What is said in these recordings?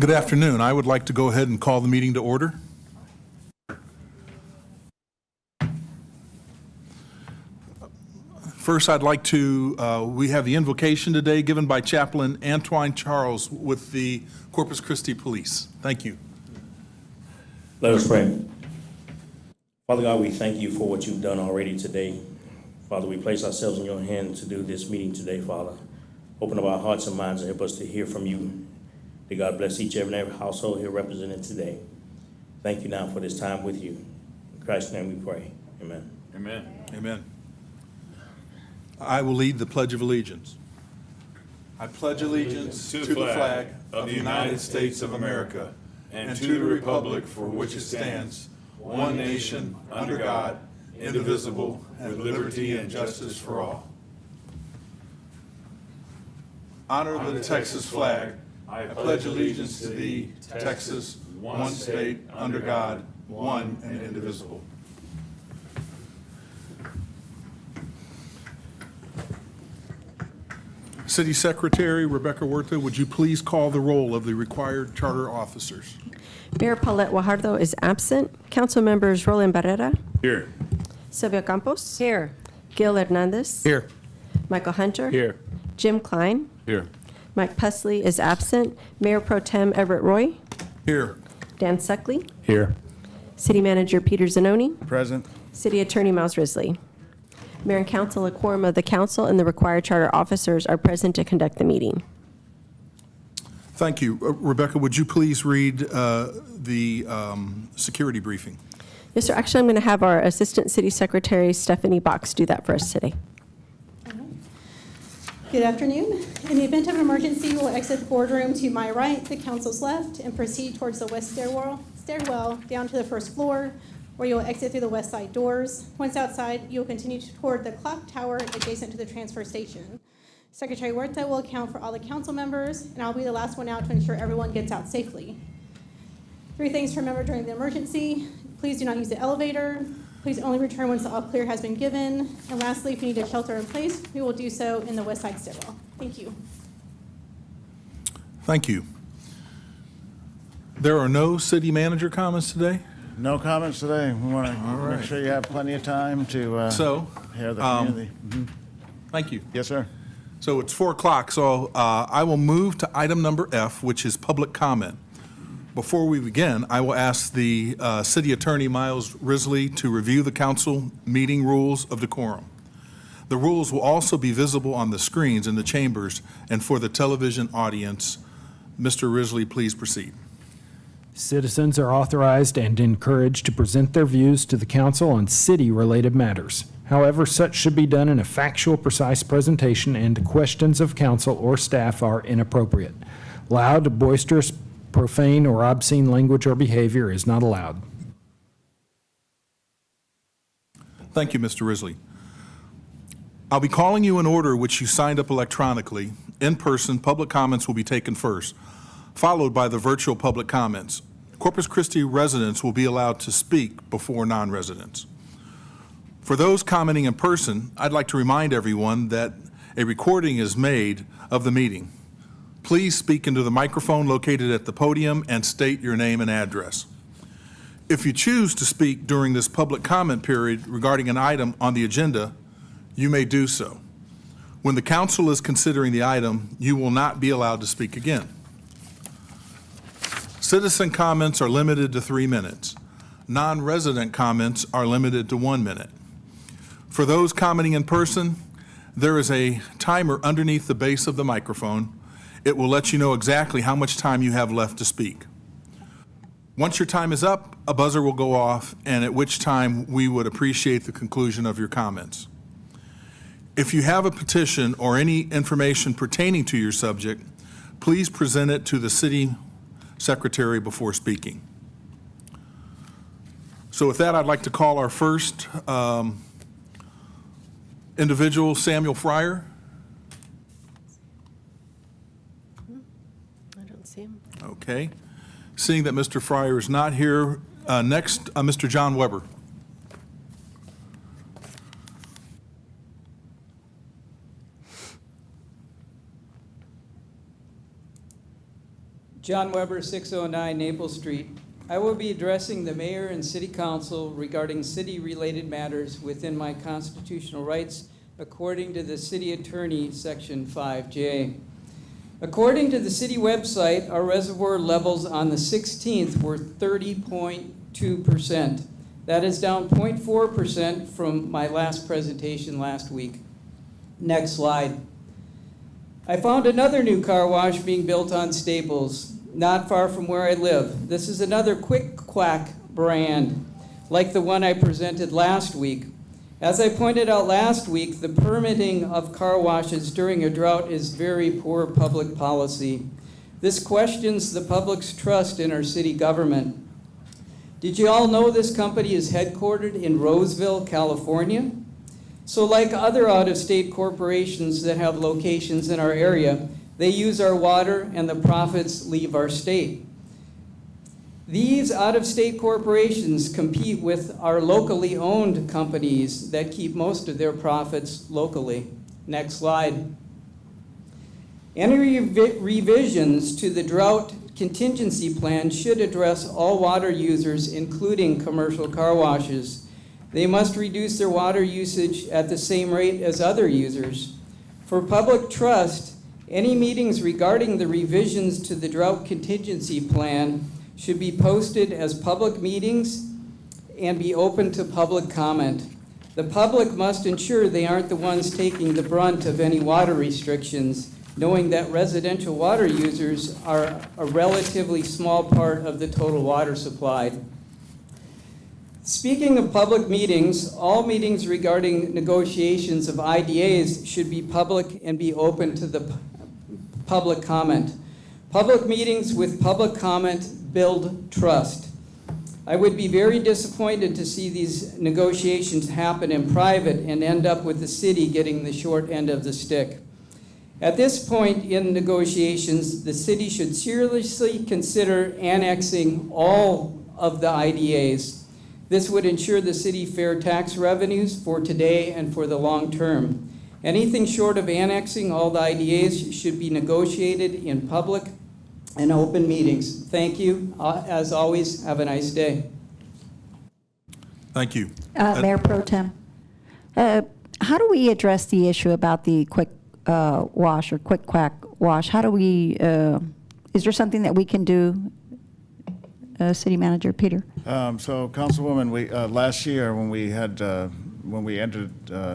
Good afternoon. I would like to go ahead and call the meeting to order. First, I'd like to, we have the invocation today given by Chaplain Antoine Charles with the Corpus Christi Police. Thank you. Let us pray. Father God, we thank you for what you've done already today. Father, we place ourselves in your hands to do this meeting today, Father. Open up our hearts and minds and help us to hear from you. May God bless each and every household here represented today. Thank you now for this time with you. In Christ's name we pray. Amen. Amen. Amen. I will lead the Pledge of Allegiance. I pledge allegiance to the flag of the United States of America and to the republic for which it stands, one nation, under God, indivisible, with liberty and justice for all. Honor the Texas flag. I pledge allegiance to thee, Texas, one state, under God, one and indivisible. City Secretary Rebecca Huerta, would you please call the roll of the required charter officers? Mayor Paulette Guajardo is absent. Council members Roland Barrera. Here. Silvia Campos. Here. Gil Hernandez. Here. Michael Hunter. Here. Jim Klein. Here. Mike Pusley is absent. Mayor Pro Tem Everett Roy. Here. Dan Suckley. Here. City Manager Peter Zanoni. Present. City Attorney Miles Risley. Mayor and Council, a quorum of the council and the required charter officers are present to conduct the meeting. Thank you. Rebecca, would you please read the security briefing? Yes, sir. Actually, I'm going to have our Assistant City Secretary, Stephanie Box, do that for us today. Good afternoon. In the event of an emergency, you will exit the boardroom to my right, the council's left, and proceed towards the west stairwell down to the first floor, where you will exit through the west side doors. Once outside, you will continue toward the clock tower adjacent to the transfer station. Secretary Huerta will account for all the council members, and I'll be the last one out to ensure everyone gets out safely. 3 things to remember during the emergency. Please do not use the elevator. Please only return once the all clear has been given. And lastly, if you need a shelter in place, we will do so in the west side stairwell. Thank you. Thank you. There are no city manager comments today? No comments today. We want to make sure you have plenty of time to hear the community. Thank you. Yes, sir. So it's 4 o'clock, so I will move to item number F, which is public comment. Before we begin, I will ask the City Attorney Miles Risley to review the council meeting rules of decorum. The rules will also be visible on the screens in the chambers and for the television audience. Mr. Risley, please proceed. Citizens are authorized and encouraged to present their views to the council on city-related matters. However, such should be done in a factual, precise presentation, and questions of council or staff are inappropriate. Loud, boisterous, profane, or obscene language or behavior is not allowed. Thank you, Mr. Risley. I'll be calling you in order which you signed up electronically. In person, public comments will be taken first, followed by the virtual public comments. Corpus Christi residents will be allowed to speak before non-residents. For those commenting in person, I'd like to remind everyone that a recording is made of the meeting. Please speak into the microphone located at the podium and state your name and address. If you choose to speak during this public comment period regarding an item on the agenda, you may do so. When the council is considering the item, you will not be allowed to speak again. Citizen comments are limited to 3 minutes. Non-resident comments are limited to 1 minute. For those commenting in person, there is a timer underneath the base of the microphone. It will let you know exactly how much time you have left to speak. Once your time is up, a buzzer will go off, and at which time we would appreciate the conclusion of your comments. If you have a petition or any information pertaining to your subject, please present it to the city secretary before speaking. So with that, I'd like to call our first individual, Samuel Fryer. I don't see him. Okay. Seeing that Mr. Fryer is not here, next, Mr. John Weber. John Weber, 609 Naples Street. I will be addressing the mayor and city council regarding city-related matters within my constitutional rights according to the city attorney, section 5J. According to the city website, our reservoir levels on the 16th were 30.2%. That is down 0.4% from my last presentation last week. Next slide. I found another new car wash being built on Staples, not far from where I live. This is another Quick Quack brand, like the one I presented last week. As I pointed out last week, the permitting of car washes during a drought is very poor public policy. This questions the public's trust in our city government. Did you all know this company is headquartered in Roseville, California? So like other out-of-state corporations that have locations in our area, they use our water and the profits leave our state. These out-of-state corporations compete with our locally owned companies that keep most of their profits locally. Next slide. Any revisions to the drought contingency plan should address all water users, including commercial car washes. They must reduce their water usage at the same rate as other users. For public trust, any meetings regarding the revisions to the drought contingency plan should be posted as public meetings and be open to public comment. The public must ensure they aren't the ones taking the brunt of any water restrictions, knowing that residential water users are a relatively small part of the total water supply. Speaking of public meetings, all meetings regarding negotiations of IDAs should be public and be open to the public comment. Public meetings with public comment build trust. I would be very disappointed to see these negotiations happen in private and end up with the city getting the short end of the stick. At this point in negotiations, the city should seriously consider annexing all of the IDAs. This would ensure the city fair tax revenues for today and for the long term. Anything short of annexing all the IDAs should be negotiated in public and open meetings. Thank you. As always, have a nice day. Thank you. Mayor Pro Tem, how do we address the issue about the quick wash or quick quack wash? How do we, is there something that we can do, City Manager Peter? So, Councilwoman, we last year when we entered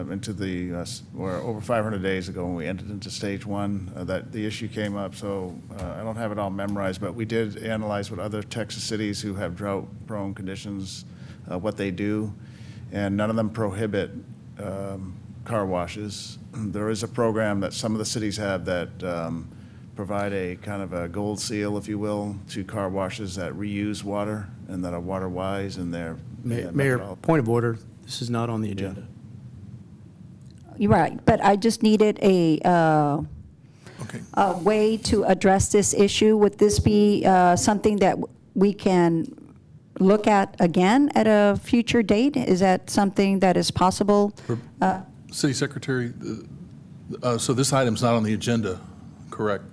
into the, or over 500 days ago when we entered into stage one, that the issue came up. So I don't have it all memorized, but we did analyze what other Texas cities who have drought-prone conditions, what they do, and none of them prohibit car washes. There is a program that some of the cities have that provide a kind of a gold seal, if you will, to car washes that reuse water and that are water-wise and they're... Mayor, point of order. This is not on the agenda. You're right, but I just needed a way to address this issue. Would this be something that we can look at again at a future date? Is that something that is possible? City Secretary, so this item's not on the agenda, correct?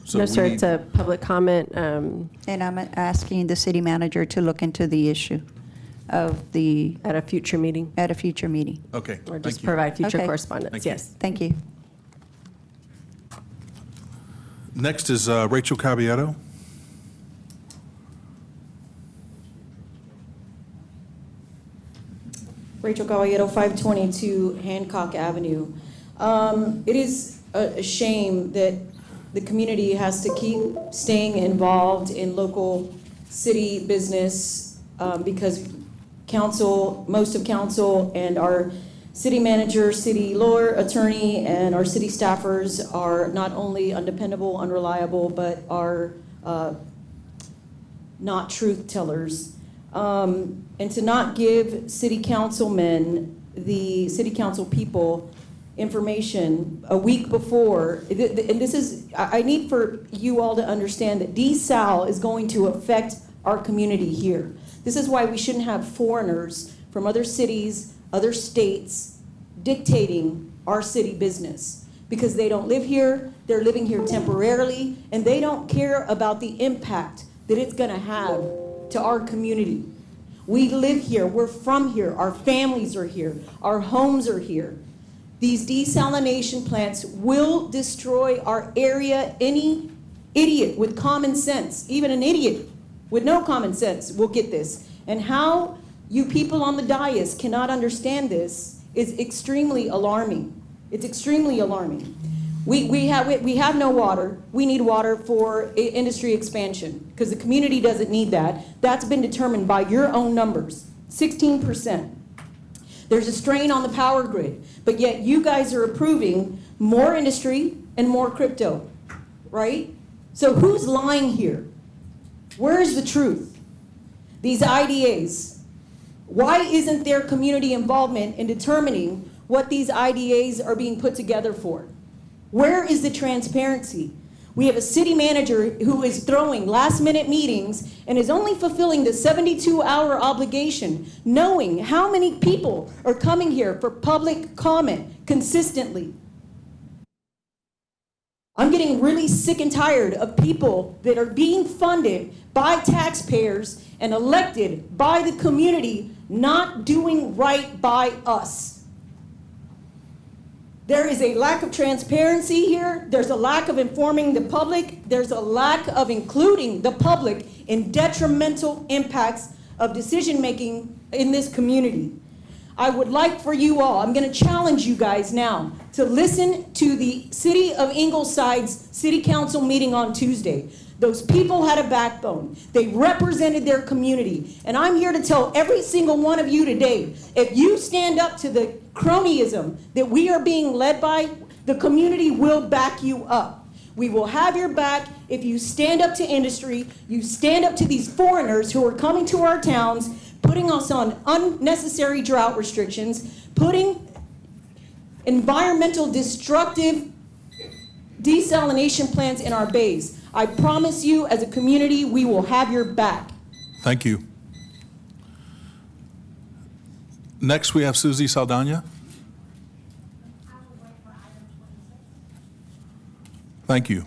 So No, we sir, need- it's a public comment. And I'm asking the city manager to look into the issue of the, At a future meeting, at a future meeting. Okay, or thank just you. provide future Okay. correspondence, Thank you. yes. Thank you. Next is Rachel Caballero. Rachel Caballero, 522 Hancock Avenue. It is a shame that the community has to keep staying involved in local city business because council, most of council and our city manager, city lawyer, attorney, and our city staffers are not only undependable, unreliable, but are not truth tellers. And to not give city councilmen, the city council people, information a week before, and this is, I need for you all to understand that desal is going to affect our community here. This is why we shouldn't have foreigners from other cities, other states dictating our city business, because they don't live here, they're living here temporarily, and they don't care about the impact that it's gonna have to our community. We live here, we're from here, our families are here, our homes are here. These desalination plants will destroy our area. Any idiot with common sense, even an idiot with no common sense will get this. And how you people on the dais cannot understand this is extremely alarming. It's extremely alarming. We have no water. We need water for industry expansion because the community doesn't need that. That's been determined by your own numbers, 16%. There's a strain on the power grid, but yet you guys are approving more industry and more crypto, right? So who's lying here? Where is the truth? These IDAs, why isn't there community involvement in determining what these IDAs are being put together for? Where is the transparency? We have a city manager who is throwing last-minute meetings and is only fulfilling the 72-hour obligation, knowing how many people are coming here for public comment consistently. I'm getting really sick and tired of people that are being funded by taxpayers and elected by the community not doing right by us. There is a lack of transparency here. There's a lack of informing the public. There's a lack of including the public in detrimental impacts of decision-making in this community. I would like for you all, I'm going to challenge you guys now to listen to the City of Ingleside's City Council meeting on Tuesday. Those people had a backbone. They represented their community. And I'm here to tell every single one of you today, if you stand up to the cronyism that we are being led by, the community will back you up. We will have your back if you stand up to industry, you stand up to these foreigners who are coming to our towns, putting us on unnecessary drought restrictions, putting environmental destructive desalination plants in our bays. I promise you, as a community, we will have your back. Thank you. Next, we have Susie Saldana. Thank you.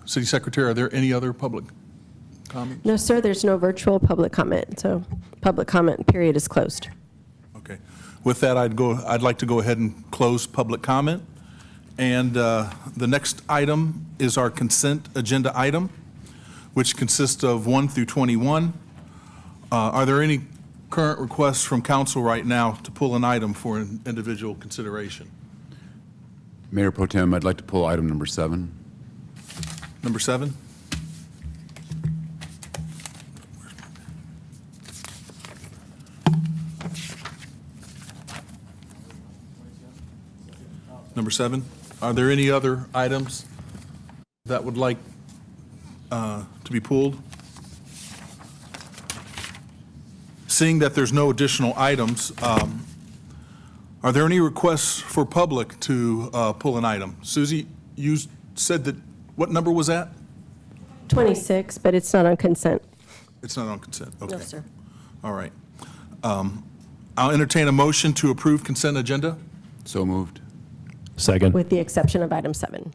City Secretary, are there any other public comments? No, sir, there's no virtual public comment, so public comment period is closed. Okay. With that, I'd like to go ahead and close public comment. And the next item is our consent agenda item, which consists of 1 through 21. Are there any current requests from council right now to pull an item for an individual consideration? Mayor Pro Tem, I'd like to pull item number 7. Number 7? Number 7. Are there any other items that would like to be pulled? Seeing that there's no additional items, are there any requests for public to pull an item? Susie, you said that, what number was that? 26, but it's not on consent. It's not on consent, okay. No, sir. All right. I'll entertain a motion to approve consent agenda. So moved. Second. With the exception of item 7.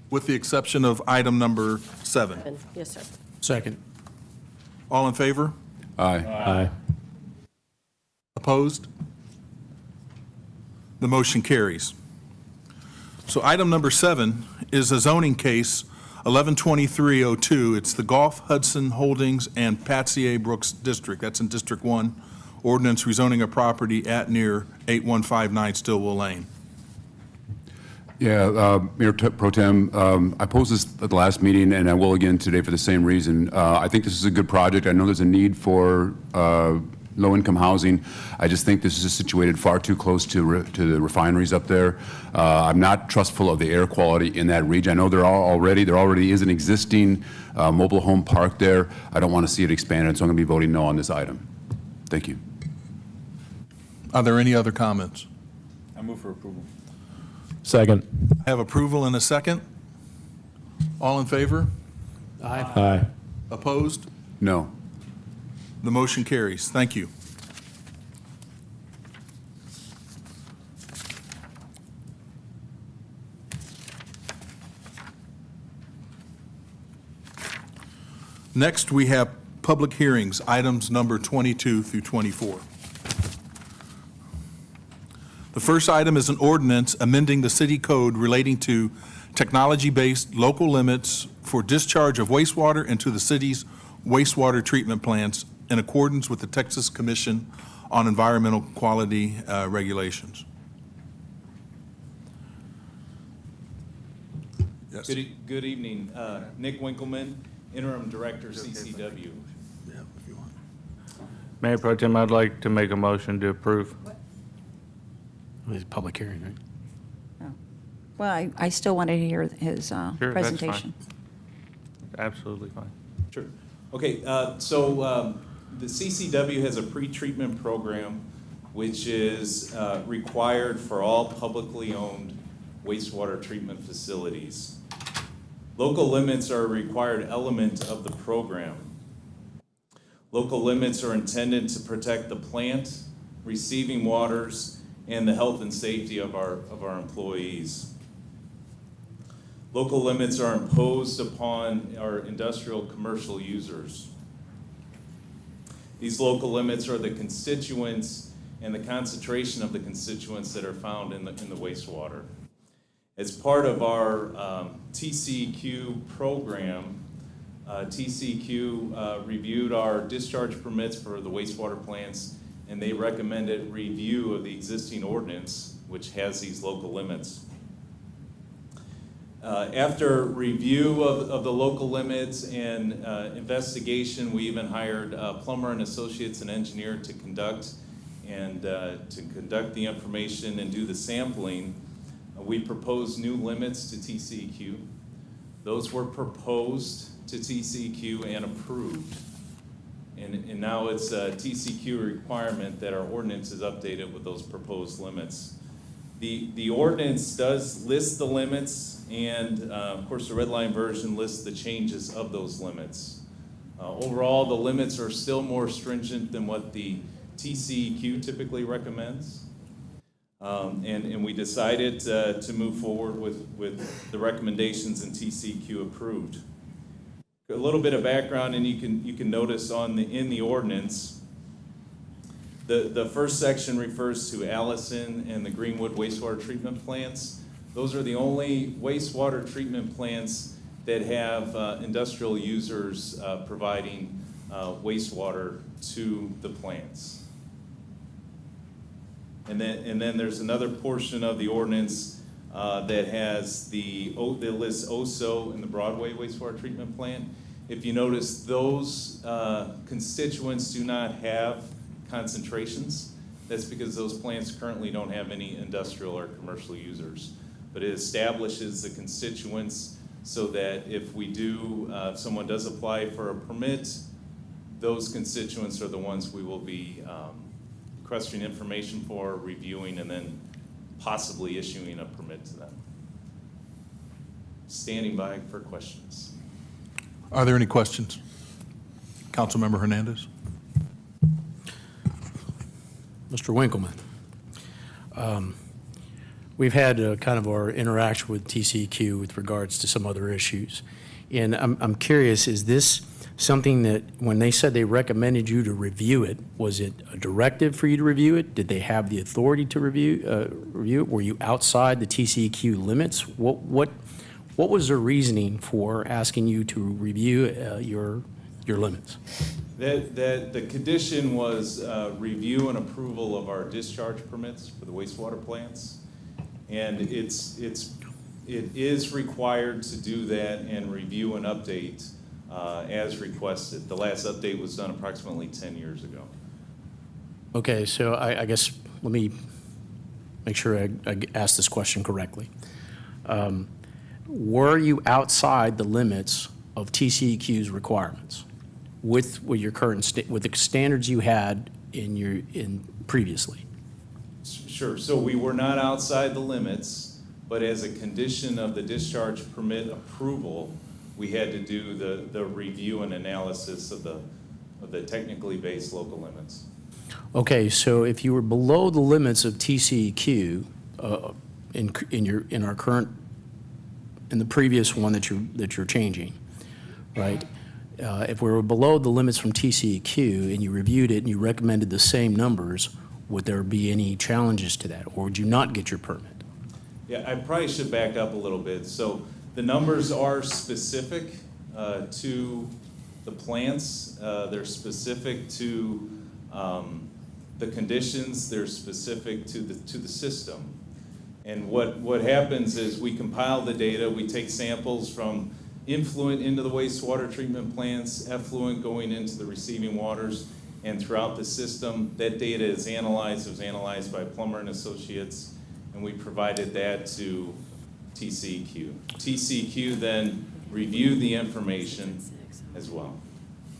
With the exception of item number 7. Yes, sir. Second. All in favor? Aye. Aye. Opposed? The motion carries. So item number 7 is a zoning case, 112302. It's the Gulf Hudson Holdings and Patsy A. Brooks District. That's in District 1. Ordinance rezoning a property at near 8159 Stillwell Lane. Yeah, Mayor Pro Tem, I posed this at the last meeting, and I will again today for the same reason. I think this is a good project. I know there's a need for low-income housing. I just think this is situated far too close to the refineries up there. I'm not trustful of the air quality in that region. I know there already is an existing mobile home park there. I don't want to see it expanded, so I'm going to be voting no on this item. Thank you. Are there any other comments? I move for approval. Second. I have approval in a second. All in favor? Aye. Aye. Opposed? No. The motion carries. Thank you. Next, we have public hearings, items number 22 through 24. The first item is an ordinance amending the city code relating to technology-based local limits for discharge of wastewater into the city's wastewater treatment plants in accordance with the Texas Commission on Environmental Quality Regulations. Yes. Good evening. Nick Winkleman, Interim Director, CCW. Mayor Pro Tem, I'd like to make a motion to approve. It's a public hearing, right? Well, I still wanted to hear his Sure, that's presentation. fine. Absolutely fine. Sure. Okay, so the CCW has a pre-treatment program which is required for all publicly owned wastewater treatment facilities. Local limits are a required element of the program. Local limits are intended to protect the plant, receiving waters, and the health and safety of our employees. Local limits are imposed upon our industrial commercial users. These local limits are the constituents and the concentration of the constituents that are found in the wastewater. As part of our TCEQ program, TCEQ reviewed our discharge permits for the wastewater plants, and they recommended review of the existing ordinance, which has these local limits. After review of the local limits and investigation, we even hired plumber and associates and engineer to conduct the information and do the sampling. We proposed new limits to TCEQ. Those were proposed to TCEQ and approved. And now it's a TCEQ requirement that our ordinance is updated with those proposed limits. The ordinance does list the limits, and of course the red line version lists the changes of those limits. Overall, the limits are still more stringent than what the TCEQ typically recommends. And we decided to move forward with the recommendations in TCEQ approved. A little bit of background, and you can notice in the ordinance, the first section refers to Allison and the Greenwood wastewater treatment plants. Those are the only wastewater treatment plants that have industrial users providing wastewater to the plants. And then there's another portion of the ordinance that has that lists OSO and the Broadway wastewater treatment plant. If you notice, those constituents do not have concentrations. That's because those plants currently don't have any industrial or commercial users. But it establishes the constituents so that if someone does apply for a permit, those constituents are the ones we will be requesting information for, reviewing, and then possibly issuing a permit to them. Standing by for questions. Are there any questions? Councilmember Hernandez? Mr. Winkleman, we've had kind of our interaction with TCEQ with regards to some other issues. And I'm curious, is this something that when they said they recommended you to review it, was it a directive for you to review it? Did they have the authority to review it? Were you outside the TCEQ limits? What was their reasoning for asking you to review your limits? The condition was review and approval of our discharge permits for the wastewater plants. And it is required to do that and review and update as requested. The last update was done approximately 10 years ago. Okay, so I guess let me make sure I ask this question correctly. Were you outside the limits of TCEQ's requirements with your current with the standards you had in previously? Sure. So we were not outside the limits, but as a condition of the discharge permit approval, we had to do the review and analysis of the technically based local limits. Okay, so if you were below the limits of TCEQ in the previous one that you're changing, right? if we were below the limits from TCEQ and you reviewed it and you recommended the same numbers, would there be any challenges to that, or would you not get your permit? Yeah, I probably should back up a little bit. So the numbers are specific to the plants. They're specific to the conditions. They're specific to the system. And what happens is we compile the data. We take samples from influent into the wastewater treatment plants, effluent going into the receiving waters, and throughout the system. That data is analyzed. It was analyzed by Plummer and Associates, and we provided that to TCEQ. TCEQ then reviewed the information as well.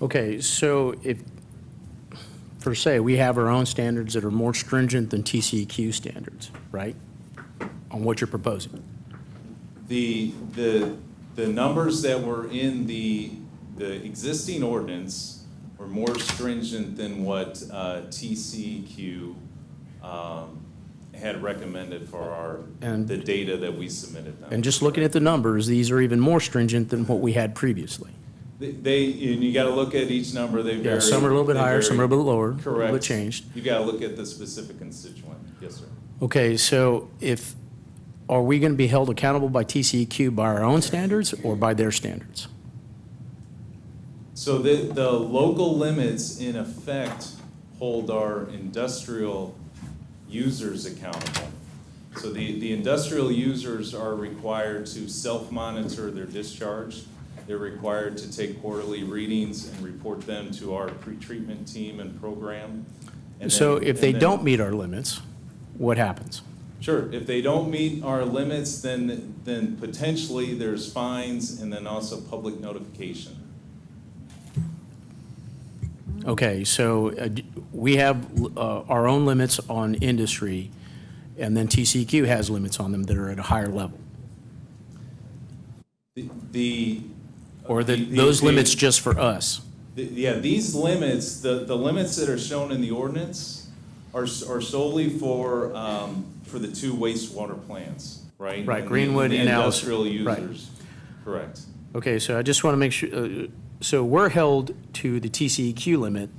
Okay, so if, per se, we have our own standards that are more stringent than TCEQ standards, right? On what you're proposing. The numbers that were in the existing ordinance were more stringent than what TCEQ had recommended for the data that we submitted them. And just looking at the numbers, these are even more stringent than what we had previously. And you gotta look at each number, they vary. Yeah, some are a little bit they higher, some are a vary. little bit lower, a Correct. little bit changed. You gotta look at the specific constituent, yes, sir. Okay, so are we going to be held accountable by TCEQ by our own standards or by their standards? So the local limits in effect hold our industrial users accountable. So the industrial users are required to self-monitor their discharge. They're required to take quarterly readings and report them to our pre-treatment team and program. And So then- if they and then- don't meet our limits, what happens? Sure, if they don't meet our limits, then potentially there's fines and then also public notification. Okay, so we have our own limits on industry, and then TCEQ has limits on them that are at a higher level. Or those limits just for us? Yeah, these limits, the limits that are shown in the ordinance are solely for the two wastewater plants, right? Right, And Greenwood the and Allison. industrial Right. users, correct. Okay, so I just want to make sure, so we're held to the TCEQ limit,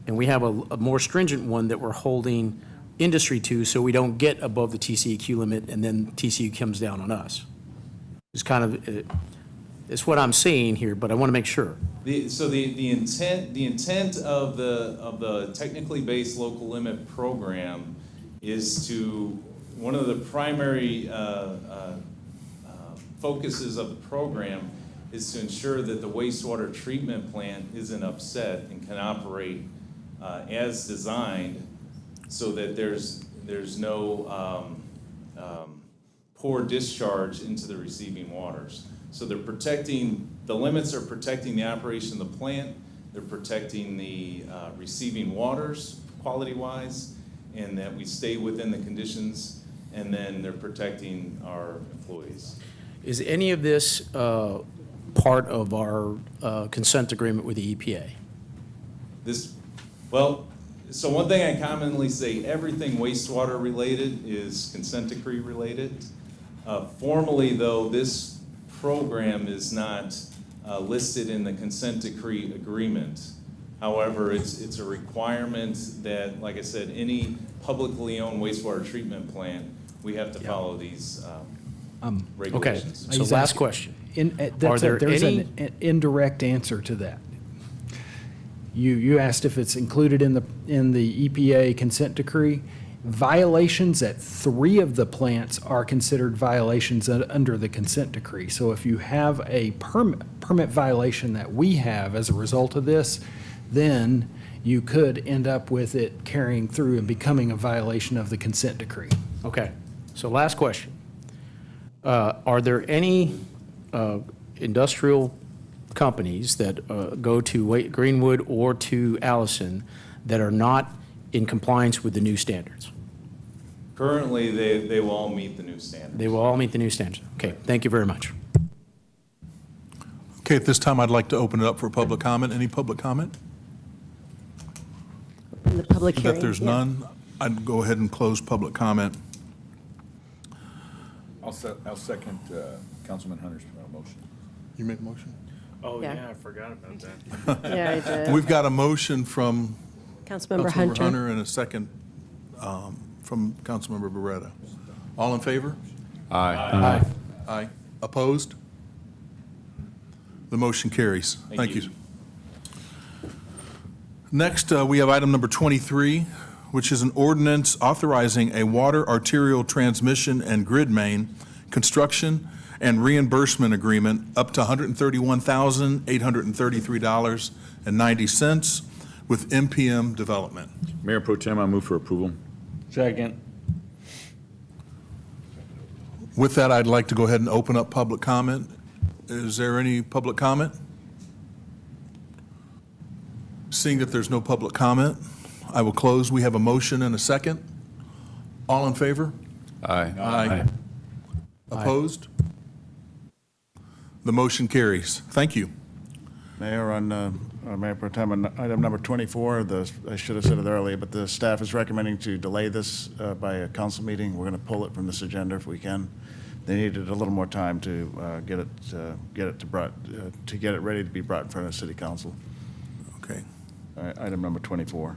and we have a more stringent one that we're holding industry to, so we don't get above the TCEQ limit, and then TCEQ comes down on us. It's kind of, it's what I'm seeing here, but I want to make sure. So the intent of the technically based local limit program is to, one of the primary focuses of the program is to ensure that the wastewater treatment plant isn't upset and can operate as designed, so that there's no poor discharge into the receiving waters. So they're protecting, the limits are protecting the operation of the plant, they're protecting the receiving waters quality-wise, and that we stay within the conditions, and then they're protecting our employees. Is any of this part of our consent agreement with the EPA? Well, so one thing I commonly say, everything wastewater related is consent decree related. Formally though, this program is not listed in the consent decree agreement. However, it's a requirement that, like I said, any publicly owned wastewater treatment plant, we have to follow these regulations. Okay, so last question. There's an indirect answer to that. You asked if it's included in the EPA consent decree. Violations at 3 of the plants are considered violations under the consent decree. So if you have a permit violation that we have as a result of this, then you could end up with it carrying through and becoming a violation of the consent decree. Okay, so last question. Are there any industrial companies that go to Greenwood or to Allison that are not in compliance with the new standards? Currently, they will all meet the new standards. They will all meet the new standards. Okay, thank you very much. Okay, at this time, I'd like to open it up for public comment. Any public comment? In the public hearing. That there's yeah. none, I'd go ahead and close public comment. I'll second Councilman Hunter's motion. You made a motion? Oh, Yeah. yeah, I forgot about that. Yeah, I did. We've got a motion from Councilmember Councilmember Hunter. Hunter and a second from Councilmember Beretta. All in favor? Aye. Aye. Opposed? The motion carries. Thank you. Next, we have item number 23, which is an ordinance authorizing a water arterial transmission and grid main construction and reimbursement agreement up to $131,833.90 with MPM Development. Mayor Pro Tem, I move for approval. Second. With that, I'd like to go ahead and open up public comment. Is there any public comment? Seeing that there's no public comment, I will close. We have a motion and a second. All in favor? Aye. Aye. Opposed? The motion carries. Thank you. Mayor, Mayor Pro Tem, on item number 24, I should have said it earlier, but the staff is recommending to delay this by a council meeting. We're going to pull it from this agenda if we can. They needed a little more time to get it ready to be brought in front of City Council. Okay. All right, item number 24.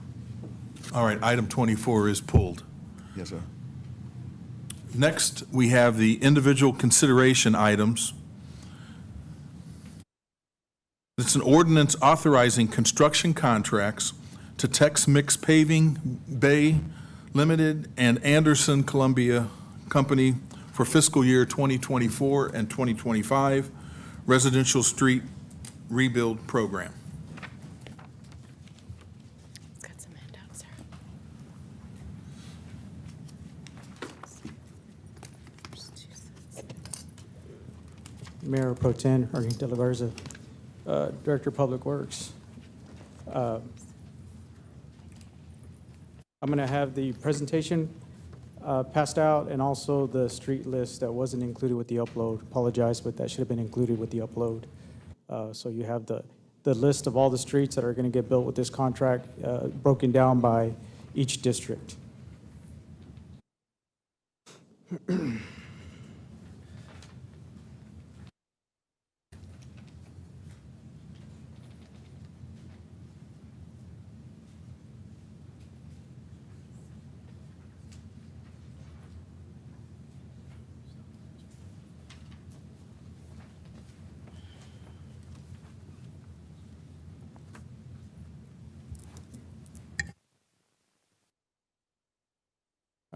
All right, item 24 is pulled. Yes, sir. Next, we have the individual consideration items. It's an ordinance authorizing construction contracts to Tex Mix Paving Bay Limited and Anderson Columbia Company for fiscal year 2024 and 2025 residential street rebuild program. Got some handouts there. Mayor Pro Tem, Ernie De La Garza, Director of Public Works. I'm going to have the presentation passed out and also the street list that wasn't included with the upload. Apologize, but that should have been included with the upload. So you have the list of all the streets that are going to get built with this contract broken down by each district.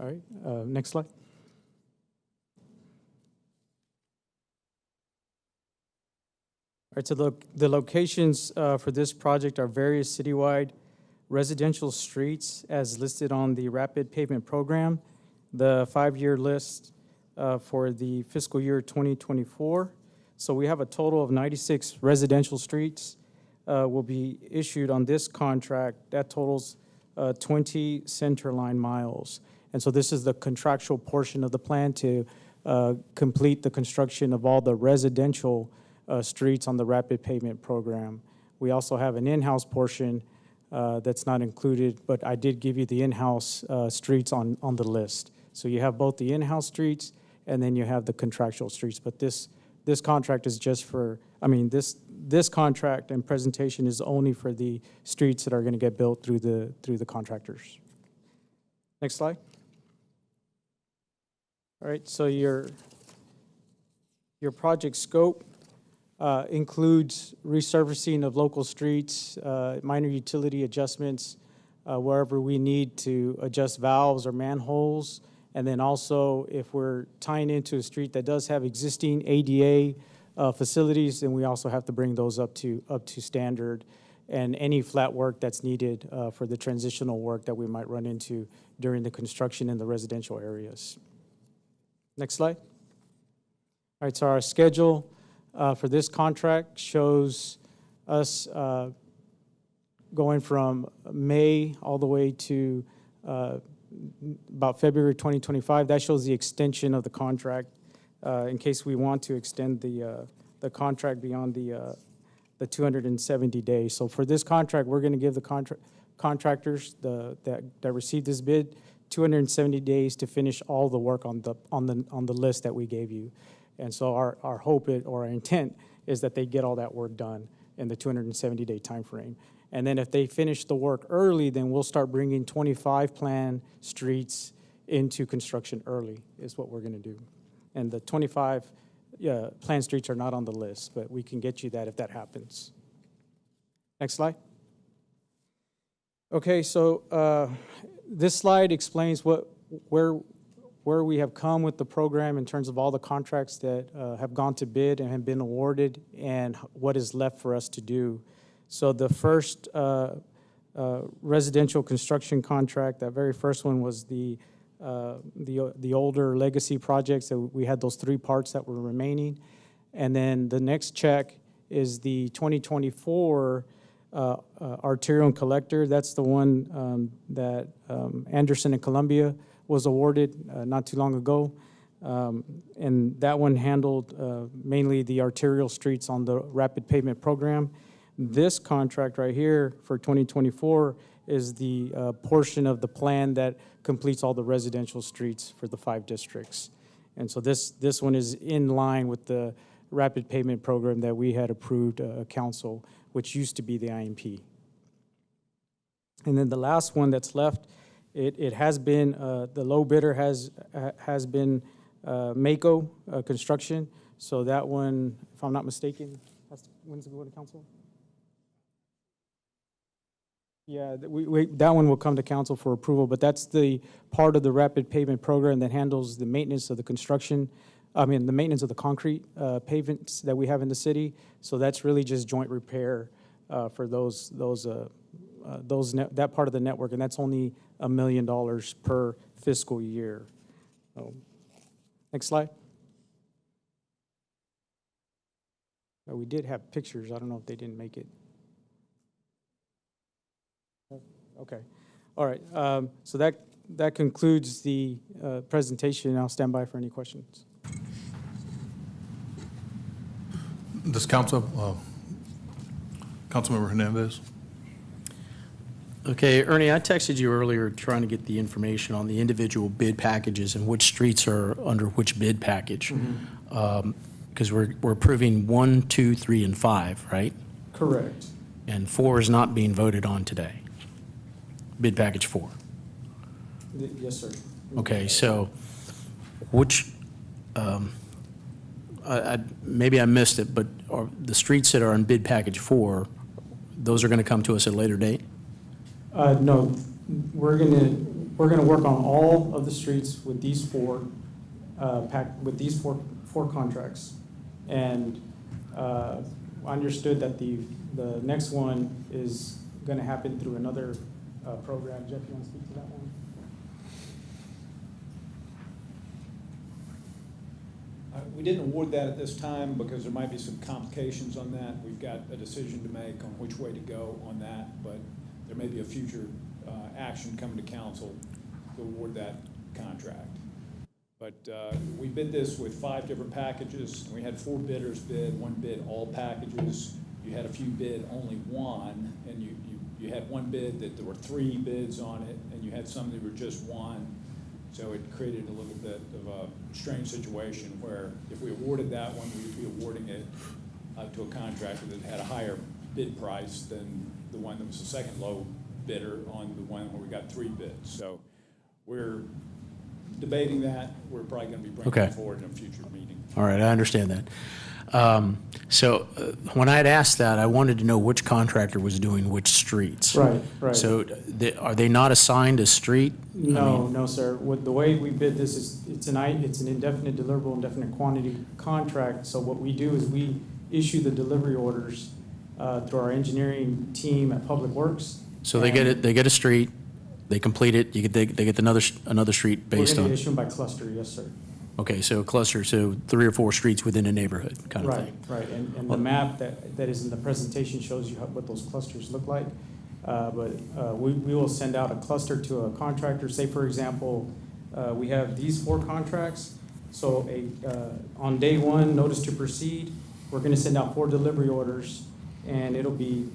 All right, next slide. All right, so the locations for this project are various citywide residential streets as listed on the Rapid Pavement Program, the 5-year list for the fiscal year 2024. So we have a total of 96 residential streets will be issued on this contract. That totals 20 centerline miles. And so this is the contractual portion of the plan to complete the construction of all the residential streets on the Rapid Pavement Program. We also have an in-house portion that's not included, but I did give you the in-house streets on the list. So you have both the in-house streets and then you have the contractual streets. But this contract is just for, this contract and presentation is only for the streets that are going to get built through the contractors. Next slide. All right, so your project scope includes resurfacing of local streets, minor utility adjustments wherever we need to adjust valves or manholes, and then also if we're tying into a street that does have existing ADA facilities, then we also have to bring those up to standard, and any flat work that's needed for the transitional work that we might run into during the construction in the residential areas. Next slide. All right, so our schedule for this contract shows us going from May all the way to about February 2025. That shows the extension of the contract in case we want to extend the contract beyond the 270 days. So for this contract, we're going to give the contractors that received this bid 270 days to finish all the work on the list that we gave you. And so our hope or our intent is that they get all that work done in the 270-day timeframe. And then if they finish the work early, then we'll start bringing 25 planned streets into construction early, is what we're going to do. And the 25 planned streets are not on the list, but we can get you that if that happens. Next slide. Okay, so this slide explains where we have come with the program in terms of all the contracts that have gone to bid and have been awarded and what is left for us to do. So the first residential construction contract, that very first one was the older legacy projects. So we had those 3 parts that were remaining. And then the next check is the 2024 arterial and collector. That's the one that Anderson and Columbia was awarded not too long ago. And that one handled mainly the arterial streets on the rapid pavement program. This contract right here for 2024 is the portion of the plan that completes all the residential streets for the 5 districts. And so this one is in line with the rapid pavement program that we had approved council, which used to be the IMP. And then the last one that's left, it has been, the low bidder has been Mako Construction. So that one, if I'm not mistaken, when's it go to council? Yeah, that one will come to council for approval, but that's the part of the rapid pavement program that handles the maintenance of the construction, the maintenance of the concrete pavements that we have in the city. So that's really just joint repair for that part of the network, and that's only $1 million per fiscal year. Next slide. We did have pictures. I don't know if they didn't make it. Okay. All right. So that concludes the presentation. I'll stand by for any questions. Does Councilmember Hernandez? Okay, Ernie, I texted you earlier trying to get the information on the individual bid packages and which streets are under which bid package. Because we're approving 1, 2, 3, and 5, right? Correct. And 4 is not being voted on today. Bid package 4. Yes, sir. Okay, so which, maybe I missed it, but are the streets that are in bid package 4, those are going to come to us at a later date? No, we're gonna work on all of the streets with these 4 four contracts, and I understood that the next one is going to happen through another program. Jeff, you want to speak to that one? We didn't award that at this time because there might be some complications on that. We've got a decision to make on which way to go on that, but there may be a future action coming to council to award that contract. But we bid this with 5 different packages. We had 4 bidders bid. 1 bid all packages. You had a few bid only 1, and you had 1 bid that there were 3 bids on it, and you had some that were just 1. So it created a little bit of a strange situation where if we awarded that one, we'd be awarding it to a contractor that had a higher bid price than the one that was the second low bidder on the one where we got 3 bids. So we're debating that. We're probably going to be bringing it forward in a future meeting. All right, I understand that. When I had asked that, I wanted to know which contractor was doing which streets. Right. So are they not assigned a street? No, sir. The way we bid this is it's an indefinite deliverable, indefinite quantity contract. So what we do is we issue the delivery orders through our engineering team at Public Works. So they get a street, they complete it, they get another street based on. We're going to issue them by cluster, yes, sir. Okay, so a cluster, so 3 or 4 streets within a neighborhood kind of thing. Right. And the map that is in the presentation shows you what those clusters look like. We will send out a cluster to a contractor. Say, for example, we have these 4 contracts. So on day 1, notice to proceed, we're going to send out 4 delivery orders, and it'll be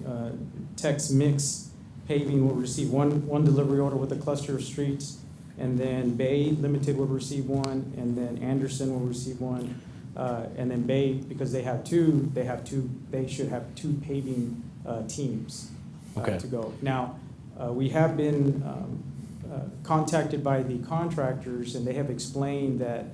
Tex Mix Paving will receive one delivery order with a cluster of streets, and then Bay Limited will receive 1, and then Anderson will receive 1, And then Bay, because they should have two paving teams Okay. to go. Now, we have been contacted by the contractors, and they have explained that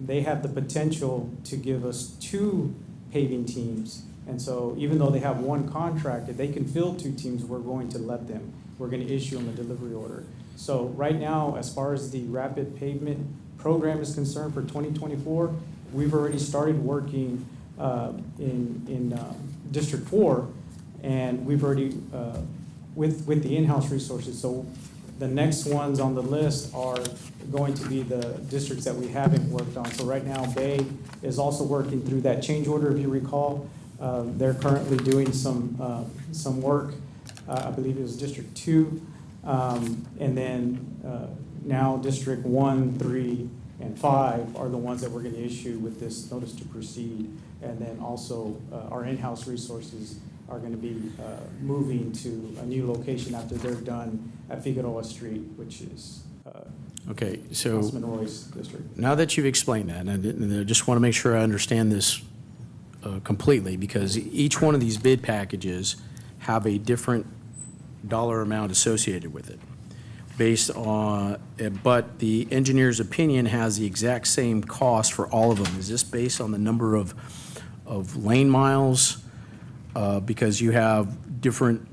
they have the potential to give us two paving teams. And so even though they have one contract, if they can fill two teams, we're going to let them. We're going to issue them a delivery order. So right now, as far as the rapid pavement program is concerned for 2024, we've already started working in District 4, and we've already, with the in-house resources. So the next ones on the list are going to be the districts that we haven't worked on. So right now, Bay is also working through that change order, if you recall. They're currently doing some work. I believe it was District 2. And then now District 1, 3, and 5 are the ones that we're going to issue with this notice to proceed. And then also our in-house resources are going to be moving to a new location after they're done at Figueroa Street, which is Okay, so Councilman Roy's district. now that you've explained that, and I just want to make sure I understand this completely, because each one of these bid packages have a different dollar amount associated with it, based on, but the engineer's opinion has the exact same cost for all of them. Is this based on the number of lane miles? Because you have different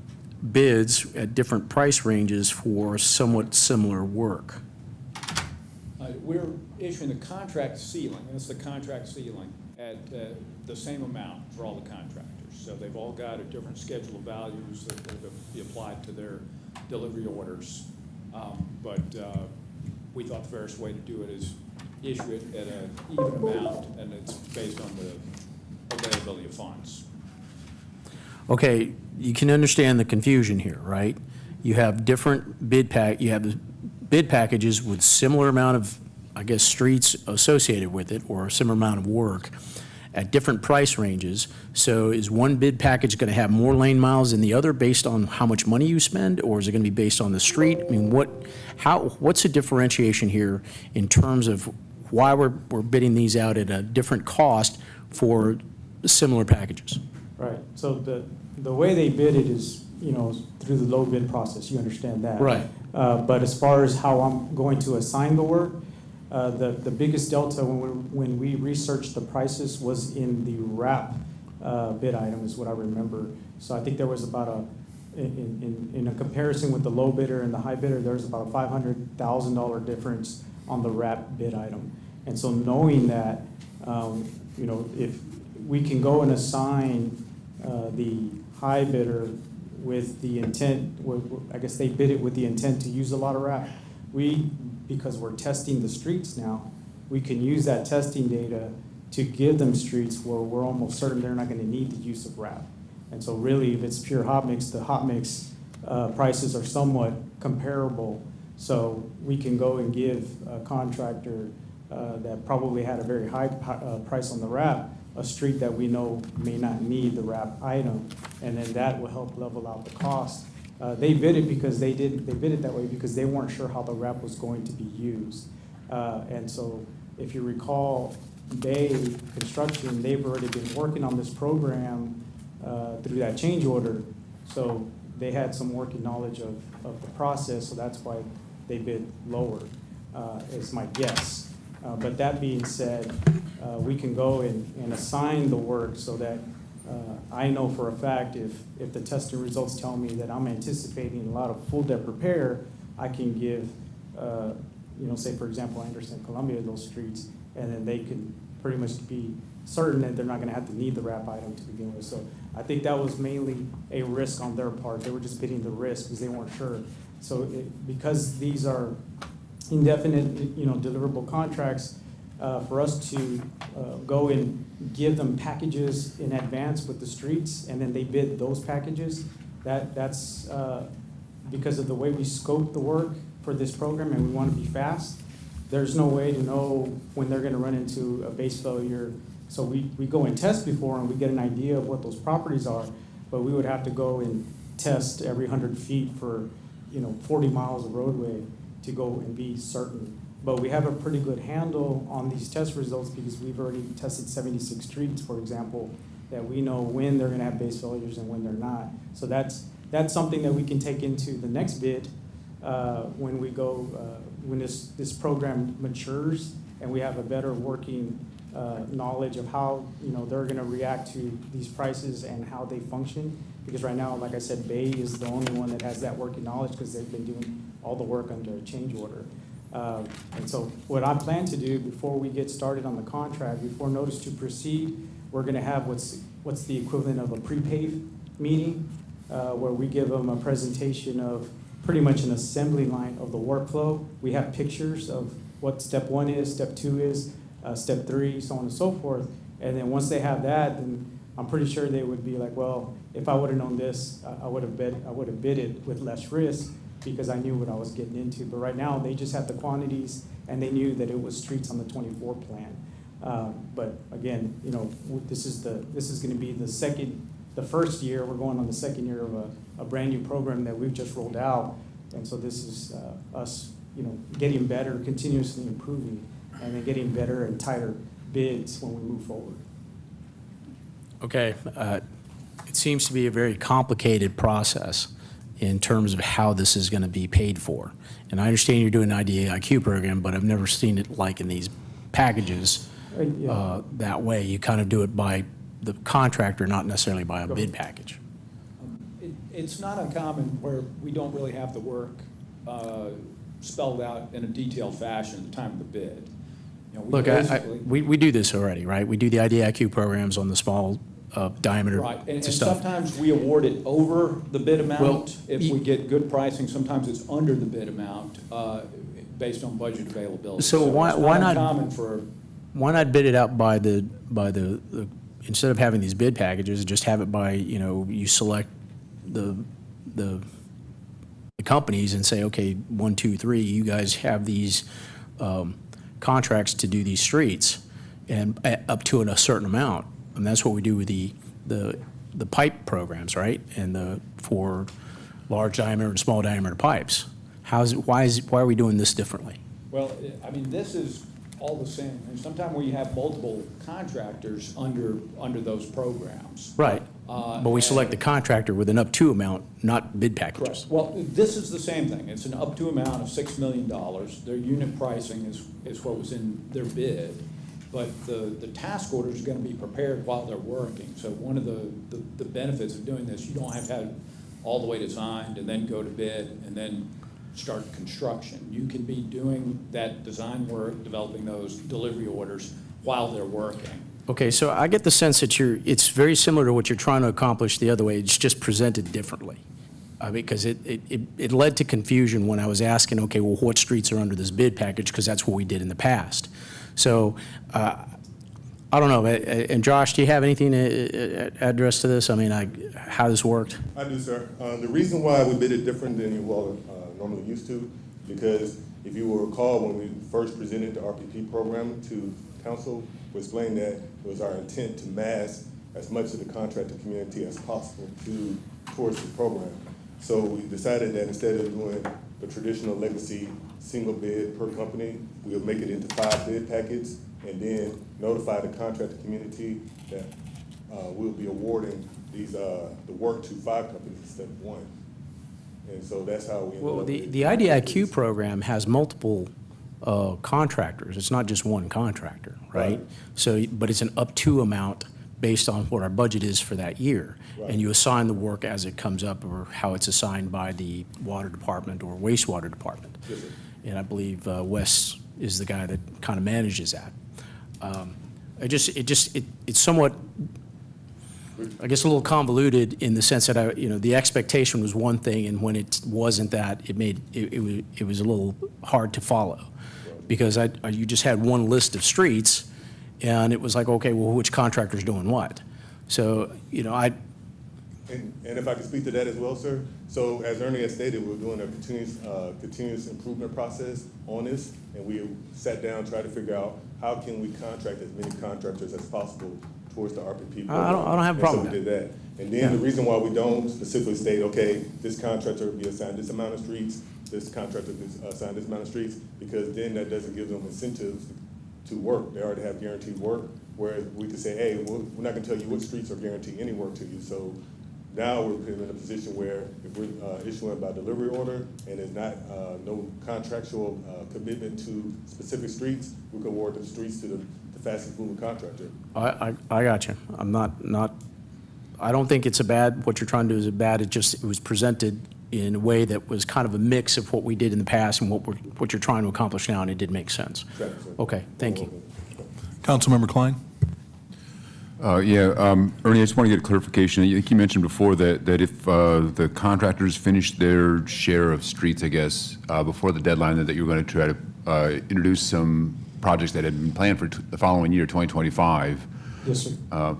bids at different price ranges for somewhat similar work. We're issuing the contract ceiling, and it's the contract ceiling, at the same amount for all the contractors. So they've all got a different schedule of values that will be applied to their delivery orders. But we thought the fairest way to do it is issue it at an even amount, and it's based on the availability of funds. Okay, you can understand the confusion here, right? You have different you have the bid packages with similar amount of, I guess, streets associated with it, or a similar amount of work at different price ranges. So is one bid package going to have more lane miles than the other based on how much money you spend, or is it going to be based on the street? I mean, what's the differentiation here in terms of why we're bidding these out at a different cost for similar packages? Right, so the way they bid it is, through the low bid process, you understand that. Right. But as far as how I'm going to assign the work, the biggest delta when we researched the prices was in the wrap bid item, is what I remember. So I think there was about in a comparison with the low bidder and the high bidder, there was about a $500,000 difference on the wrap bid item. And so knowing that, if we can go and assign the high bidder with the intent, I guess they bid it with the intent to use a lot of wrap. Because we're testing the streets now, we can use that testing data to give them streets where we're almost certain they're not going to need the use of wrap. And so really, if it's pure hot mix, the hot mix prices are somewhat comparable. So we can go and give a contractor that probably had a very high price on the wrap a street that we know may not need the wrap item, and then that will help level out the cost. They bid it because they bid it that way because they weren't sure how the wrap was going to be used. And so if you recall, Bay Construction, they've already been working on this program through that change order. So they had some working knowledge of the process, so that's why they bid lower, is my guess. But that being said, we can go and assign the work so that I know for a fact if the testing results tell me that I'm anticipating a lot of full depth repair, I can give, say for example, Anderson, Columbia, those streets, and then they can pretty much be certain that they're not going to have to need the wrap item to begin with. So I think that was mainly a risk on their part. They were just bidding the risk because they weren't sure. So because these are indefinite, deliverable contracts, for us to go and give them packages in advance with the streets, and then they bid those packages, that's because of the way we scope the work for this program, and we want to be fast. There's no way to know when they're going to run into a base failure. So we go and test before, and we get an idea of what those properties are, but we would have to go and test every 100 feet for 40 miles of roadway to go and be certain but we have a pretty good handle on these test results because we've already tested 76 streets, for example, that we know when they're gonna have base failures and when they're not. So that's something that we can take into the next bid when we go, when this program matures and we have a better working knowledge of how, you know, they're gonna react to these prices and how they function. Because right now, like I said, Bay is the only one that has that working knowledge because they've been doing all the work under a change order. And so what I plan to do before we get started on the contract, before notice to proceed, we're gonna have what's the equivalent of a pre-pave meeting, where we give them a presentation of pretty much an assembly line of the workflow. We have pictures of what step 1 is, step 2 is, step 3, so on and so forth. And then once they have that, then I'm pretty sure they would be like, well, if I would have known this, I would have bid it with less risk because I knew what I was getting into. But right now, they just had the quantities and they knew that it was streets on the 24 plan. But again, you know, this is going to be the first year. We're going on the second year of a brand new program that we've just rolled out. And so this is us, you know, getting better, continuously improving, and then getting better and tighter bids when we move forward. Okay, it seems to be a very complicated process in terms of how this is going to be paid for. And I understand you're doing an IDIQ program, but I've never seen it like in these packages that way. You kind of do it by the contractor, not necessarily by a bid package. It's not uncommon where we don't really have the work spelled out in a detailed fashion at the time of the bid. You know, Look, we do this already, right? We do the IDIQ programs on the small diameter right, and stuff. sometimes we award it over the bid amount if we get good pricing. Sometimes it's under the bid amount based on budget availability. So why not? Uncommon for why not bid it out by the instead of having these bid packages, just have it by, you know, you select the companies and say, okay, 1, 2, 3, you guys have these contracts to do these streets, and up to a certain amount, and that's what we do with the pipe programs, right? And for large diameter and small diameter pipes. Why are we doing this differently? Well, I mean, this is all the same. And sometimes we have multiple contractors under those programs. Right. But we select the contractor with an up to amount, not bid packages. Correct. Well, this is the same thing. It's an up to amount of $6 million. Their unit pricing is what was in their bid. But the task order is going to be prepared while they're working. So one of the benefits of doing this, you don't have to have it all the way designed and then go to bid and then start construction. You can be doing that design work, developing those delivery orders while they're working. Okay, so I get the sense that it's very similar to what you're trying to accomplish the other way. It's just presented differently. Because it led to confusion when I was asking, okay, well, what streets are under this bid package? Because that's what we did in the past. So I don't know. And Josh, do you have anything to address to this? I mean, how this worked? I do, sir. The reason why we bid it different than you all are normally used to, because if you will recall, when we first presented the RPP program to council, we explained that it was our intent to mass as much of the contractor community as possible towards the program. So we decided that instead of doing the traditional legacy single bid per company, we'll make it into 5 bid packets and then notify the contractor community that we'll be awarding the work to 5 companies instead of 1. And so that's how we ended Well, up the IDIQ program has multiple contractors. It's not just one contractor, right? So, but it's an up to amount based on what our budget is for that year. Right. And you assign the work as it comes up, or how it's assigned by the water department or wastewater department. Yes, sir. And I believe Wes is the guy that kind of manages that. It's somewhat, I guess, a little convoluted in the sense that the expectation was one thing, and when it wasn't that, it was a little hard to follow, because you just had one list of streets, and it was like, okay, well, which contractor's doing what? So, And if I could speak to that as well, sir. So as Ernie has stated, we're doing a continuous improvement process on this, and we sat down, tried to figure out how can we contract as many contractors as possible towards the RPP program. I don't have a problem and so with we did that. And then the reason why we don't specifically state, okay, this contractor will be assigned this amount of streets, this contractor to sign this amount of streets, because then that doesn't give them incentives to work. They already have guaranteed work, whereas we could say, hey, we're not gonna tell you what streets are guaranteed any work to you. So now we're put in a position where if we're issuing by delivery order and there's not no contractual commitment to specific streets, we can award the streets to the fastest moving contractor. I got you. I'm not, I don't think it's a bad, what you're trying to do is a bad, it was presented in a way that was kind of a mix of what we did in the past and what you're trying to accomplish now, and it did make sense. Exactly. Okay, thank you. Councilmember Klein? Ernie, I just want to get clarification. I think you mentioned before that if the contractors finish their share of streets, I guess, before the deadline, that you're going to try to introduce some projects that had been planned for the following year, 2025. Yes, sir.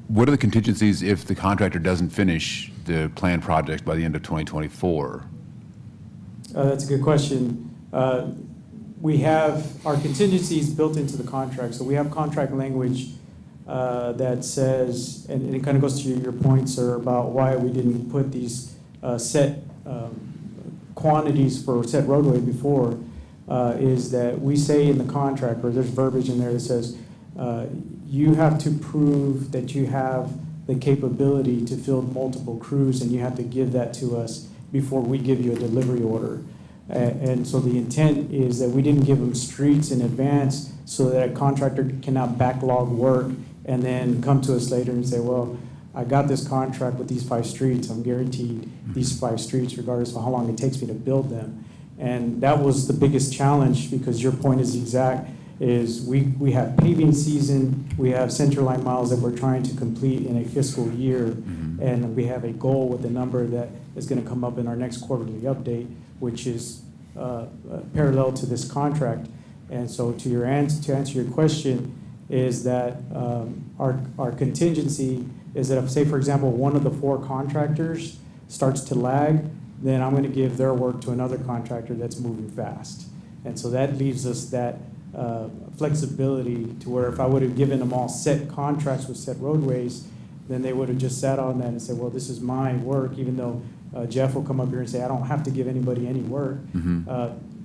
What are the contingencies if the contractor doesn't finish the planned project by the end of 2024? That's a good question. We have our contingencies built into the contract. So we have contract language that says, and it kind of goes to your point, sir, about why we didn't put these set quantities for set roadway before, is that we say in the contract, or there's verbiage in there that says, you have to prove that you have the capability to field multiple crews, and you have to give that to us before we give you a delivery order. And so the intent is that we didn't give them streets in advance so that a contractor cannot backlog work and then come to us later and say, well, I got this contract with these 5 streets. I'm guaranteed these 5 streets regardless of how long it takes me to build them. And that was the biggest challenge, because your point is exact, is we have paving season, we have centerline miles that we're trying to complete in a fiscal year, and we have a goal with a number that is going to come up in our next quarterly update, which is parallel to this contract. And so to answer your question is that our contingency is that if, say, for example, one of the 4 contractors starts to lag, then I'm going to give their work to another contractor that's moving fast. And so that leaves us that flexibility to where if I would have given them all set contracts with set roadways, then they would have just sat on that and said, well, this is my work, even though Jeff will come up here and say, I don't have to give anybody any work.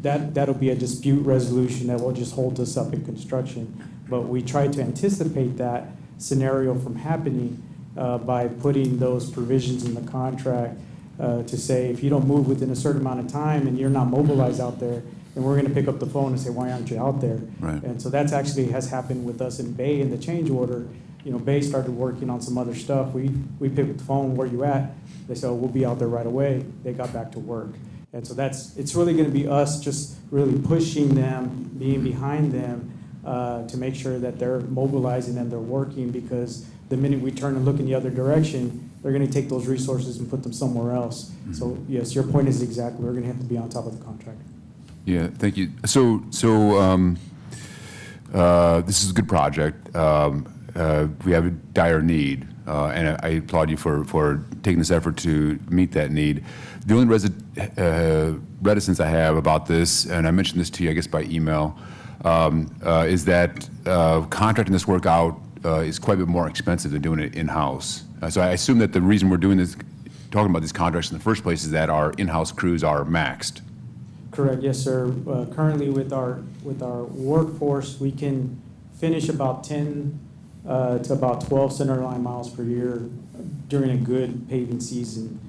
That'll be a dispute resolution that will just hold us up in construction. But we try to anticipate that scenario from happening by putting those provisions in the contract to say, if you don't move within a certain amount of time and you're not mobilized out there, then we're going to pick up the phone and say, why aren't you out there? Right. And so that's actually has happened with us in Bay in the change order. You know, Bay started working on some other stuff. We picked up the phone, where you at? They said, oh, we'll be out there right away. They got back to work. And so it's really going to be us just really pushing them, being behind them to make sure that they're mobilizing and they're working, because the minute we turn and look in the other direction, they're going to take those resources and put them somewhere else. So yes, your point is exactly, we're going to have to be on top of the contract. Yeah, thank you. So this is a good project. We have a dire need, and I applaud you for taking this effort to meet that need. The only reticence I have about this, and I mentioned this to you, I guess, by email, is that contracting this work out is quite a bit more expensive than doing it in-house. So I assume that the reason we're doing this, talking about these contracts in the first place, is that our in-house crews are maxed. Correct, yes, sir. Currently with our workforce, we can finish about 10 to about 12 centerline miles per year during a good paving season.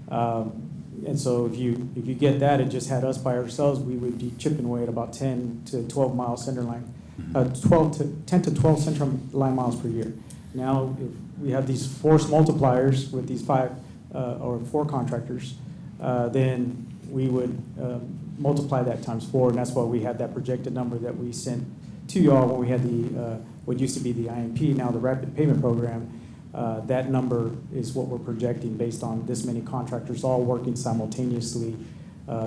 And so if you get that, it just had us by ourselves, we would be chipping away at about 10 to 12 miles centerline, 10 to 12 centerline miles per year. Now, if we have these force multipliers with these 5 or 4 contractors, then we would multiply that times 4, and that's why we had that projected number that we sent to y'all when we had the what used to be the IMP, now the Rapid Payment Program. That number is what we're projecting based on this many contractors all working simultaneously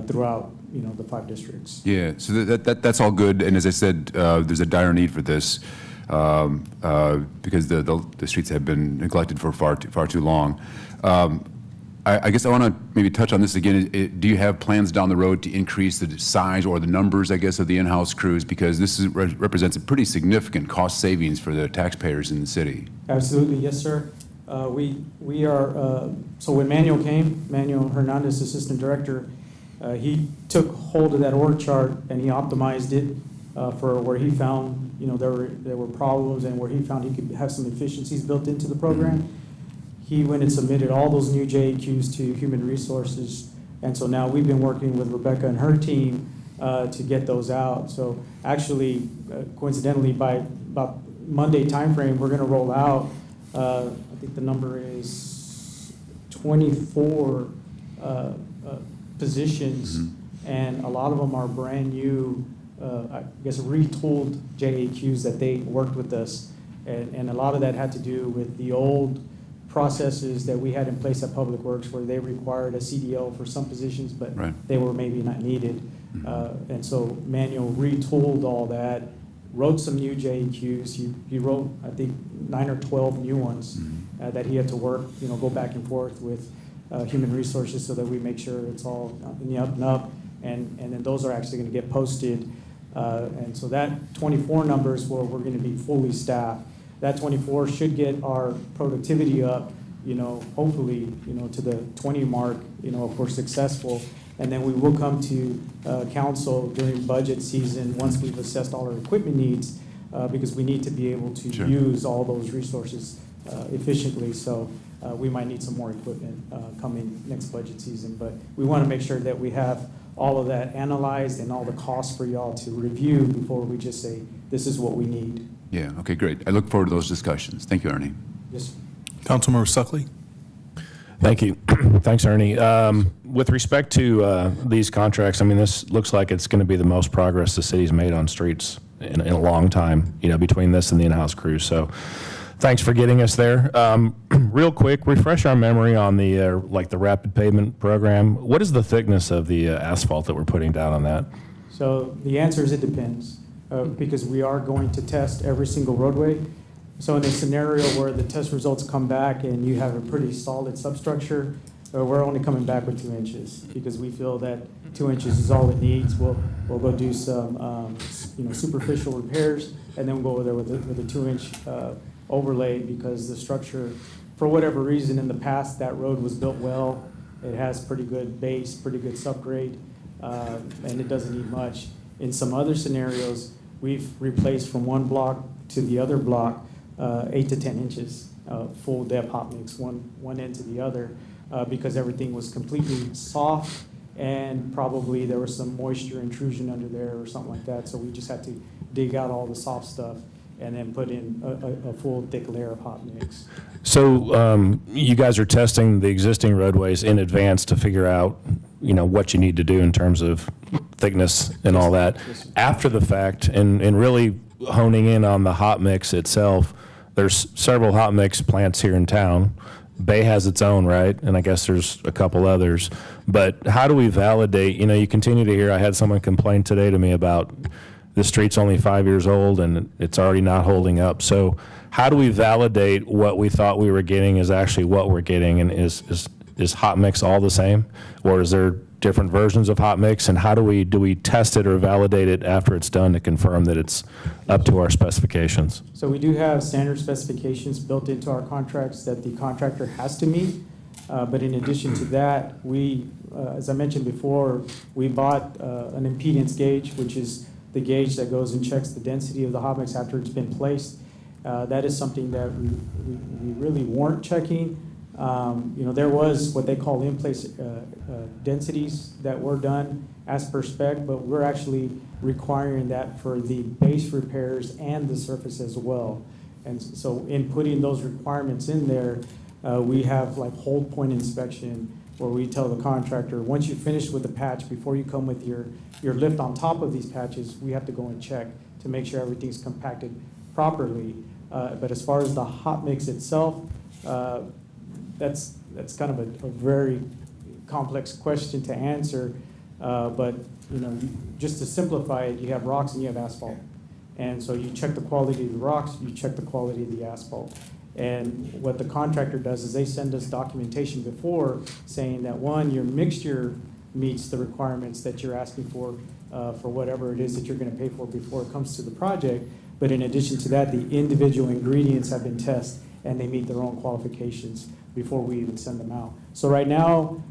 throughout, the 5 districts. Yeah, so that's all good. And as I said, there's a dire need for this because the streets have been neglected for far too long. I guess I want to maybe touch on this again. Do you have plans down the road to increase the size or the numbers, I guess, of the in-house crews? Because this represents a pretty significant cost savings for the taxpayers in the city. Absolutely, yes, sir. We are, so when Manuel Hernandez, Assistant Director, he took hold of that org chart and he optimized it for where he found, there were problems and where he found he could have some efficiencies built into the program. He went and submitted all those new JAQs to Human Resources. And so now we've been working with Rebecca and her team to get those out. So actually, coincidentally, by about Monday timeframe, we're going to roll out, I think the number is 24 positions, and a lot of them are brand new, I guess retooled JAQs that they worked with us. And a lot of that had to do with the old processes that we had in place at Public Works where they required a CDL for some positions, but they were maybe not needed. And so Manuel retooled all that, wrote some new JAQs. He wrote, I think, 9 or 12 new ones that he had to work, go back and forth with Human Resources so that we make sure it's all in the up and up. And then those are actually going to get posted. And so that 24 numbers where we're going to be fully staffed. That 24 should get our productivity up, hopefully, to the 20 mark, if we're successful. And then we will come to council during budget season once we've assessed all our equipment needs, because we need to be able to use all those resources efficiently. So we might need some more equipment coming next budget season. But we want to make sure that we have all of that analyzed and all the costs for y'all to review before we just say, this is what we need. Yeah, okay, great. I look forward to those discussions. Thank you, Ernie. Yes, sir. Councilmember Suckley? Thank you. Thanks, Ernie. With respect to these contracts, this looks like it's going to be the most progress the city's made on streets in a long time, between this and the in-house crew. So thanks for getting us there. Real quick, refresh our memory on the the rapid pavement program. What is the thickness of the asphalt that we're putting down on that? So the answer is it depends, because we are going to test every single roadway. So in a scenario where the test results come back and you have a pretty solid substructure, we're only coming back with 2 inches because we feel that 2 inches is all it needs. We'll go do some superficial repairs, and then we'll go over there with a 2-inch overlay because the structure, for whatever reason, in the past that road was built well. It has pretty good base, pretty good subgrade, and it doesn't need much. In some other scenarios, we've replaced from one block to the other block 8 to 10 inches, full depth hot mix, one end to the other, because everything was completely soft and probably there was some moisture intrusion under there or something like that. So we just had to dig out all the soft stuff and then put in a full thick layer of hot mix. So you guys are testing the existing roadways in advance to figure out, what you need to do in terms of thickness and all that. After the fact, and really honing in on the hot mix itself, there's several hot mix plants here in town. Bay has its own, right? And I guess there's a couple others. But how do we validate, you continue to hear, I had someone complain today to me about the street's only 5 years old and it's already not holding up. So how do we validate what we thought we were getting is actually what we're getting? And is hot mix all the same? Or is there different versions of hot mix? And how do we test it or validate it after it's done to confirm that it's up to our specifications? So we do have standard specifications built into our contracts that the contractor has to meet. But in addition to that, we, as I mentioned before, we bought an impedance gauge, which is the gauge that goes and checks the density of the hot mix after it's been placed. That is something that we really weren't checking. There was what they call in-place densities that were done as per spec, but we're actually requiring that for the base repairs and the surface as well. And so in putting those requirements in there, we have like hold point inspection where we tell the contractor, once you finish with the patch, before you come with your lift on top of these patches, we have to go and check to make sure everything's compacted properly. But as far as the hot mix itself, that's kind of a very complex question to answer. But just to simplify it, you have rocks and you have asphalt. And so you check the quality of the rocks, you check the quality of the asphalt. And what the contractor does is they send us documentation before saying that, one, your mixture meets the requirements that you're asking for whatever it is that you're going to pay for before it comes to the project. But in addition to that, the individual ingredients have been tested and they meet their own qualifications before we even send them out. So right now,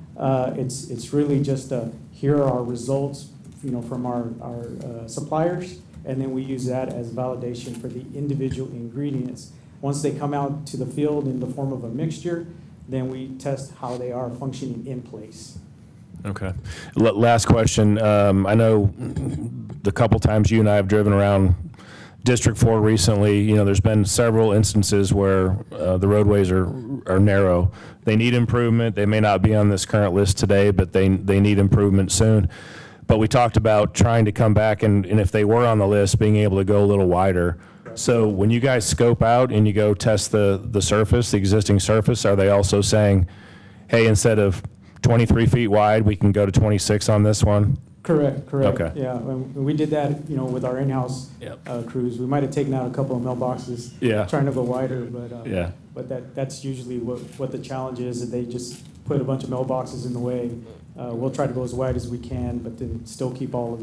it's really just here are our results, from our suppliers, and then we use that as validation for the individual ingredients. Once they come out to the field in the form of a mixture, then we test how they are functioning in place. Okay. Last question. I know the couple times you and I have driven around District 4 recently, there's been several instances where the roadways are narrow. They need improvement. They may not be on this current list today, but they need improvement soon. But we talked about trying to come back and if they were on the list, being able to go a little wider. So when you guys scope out and you go test the surface, the existing surface, are they also saying, hey, instead of 23 feet wide, we can go to 26 on this one? Correct. Okay. Yeah, and we did that, with our in-house crews. We might have taken out a couple of mailboxes, trying to go wider, but that's usually what the challenge is, that they just put a bunch of mailboxes in the way. We'll try to go as wide as we can, but then still keep all of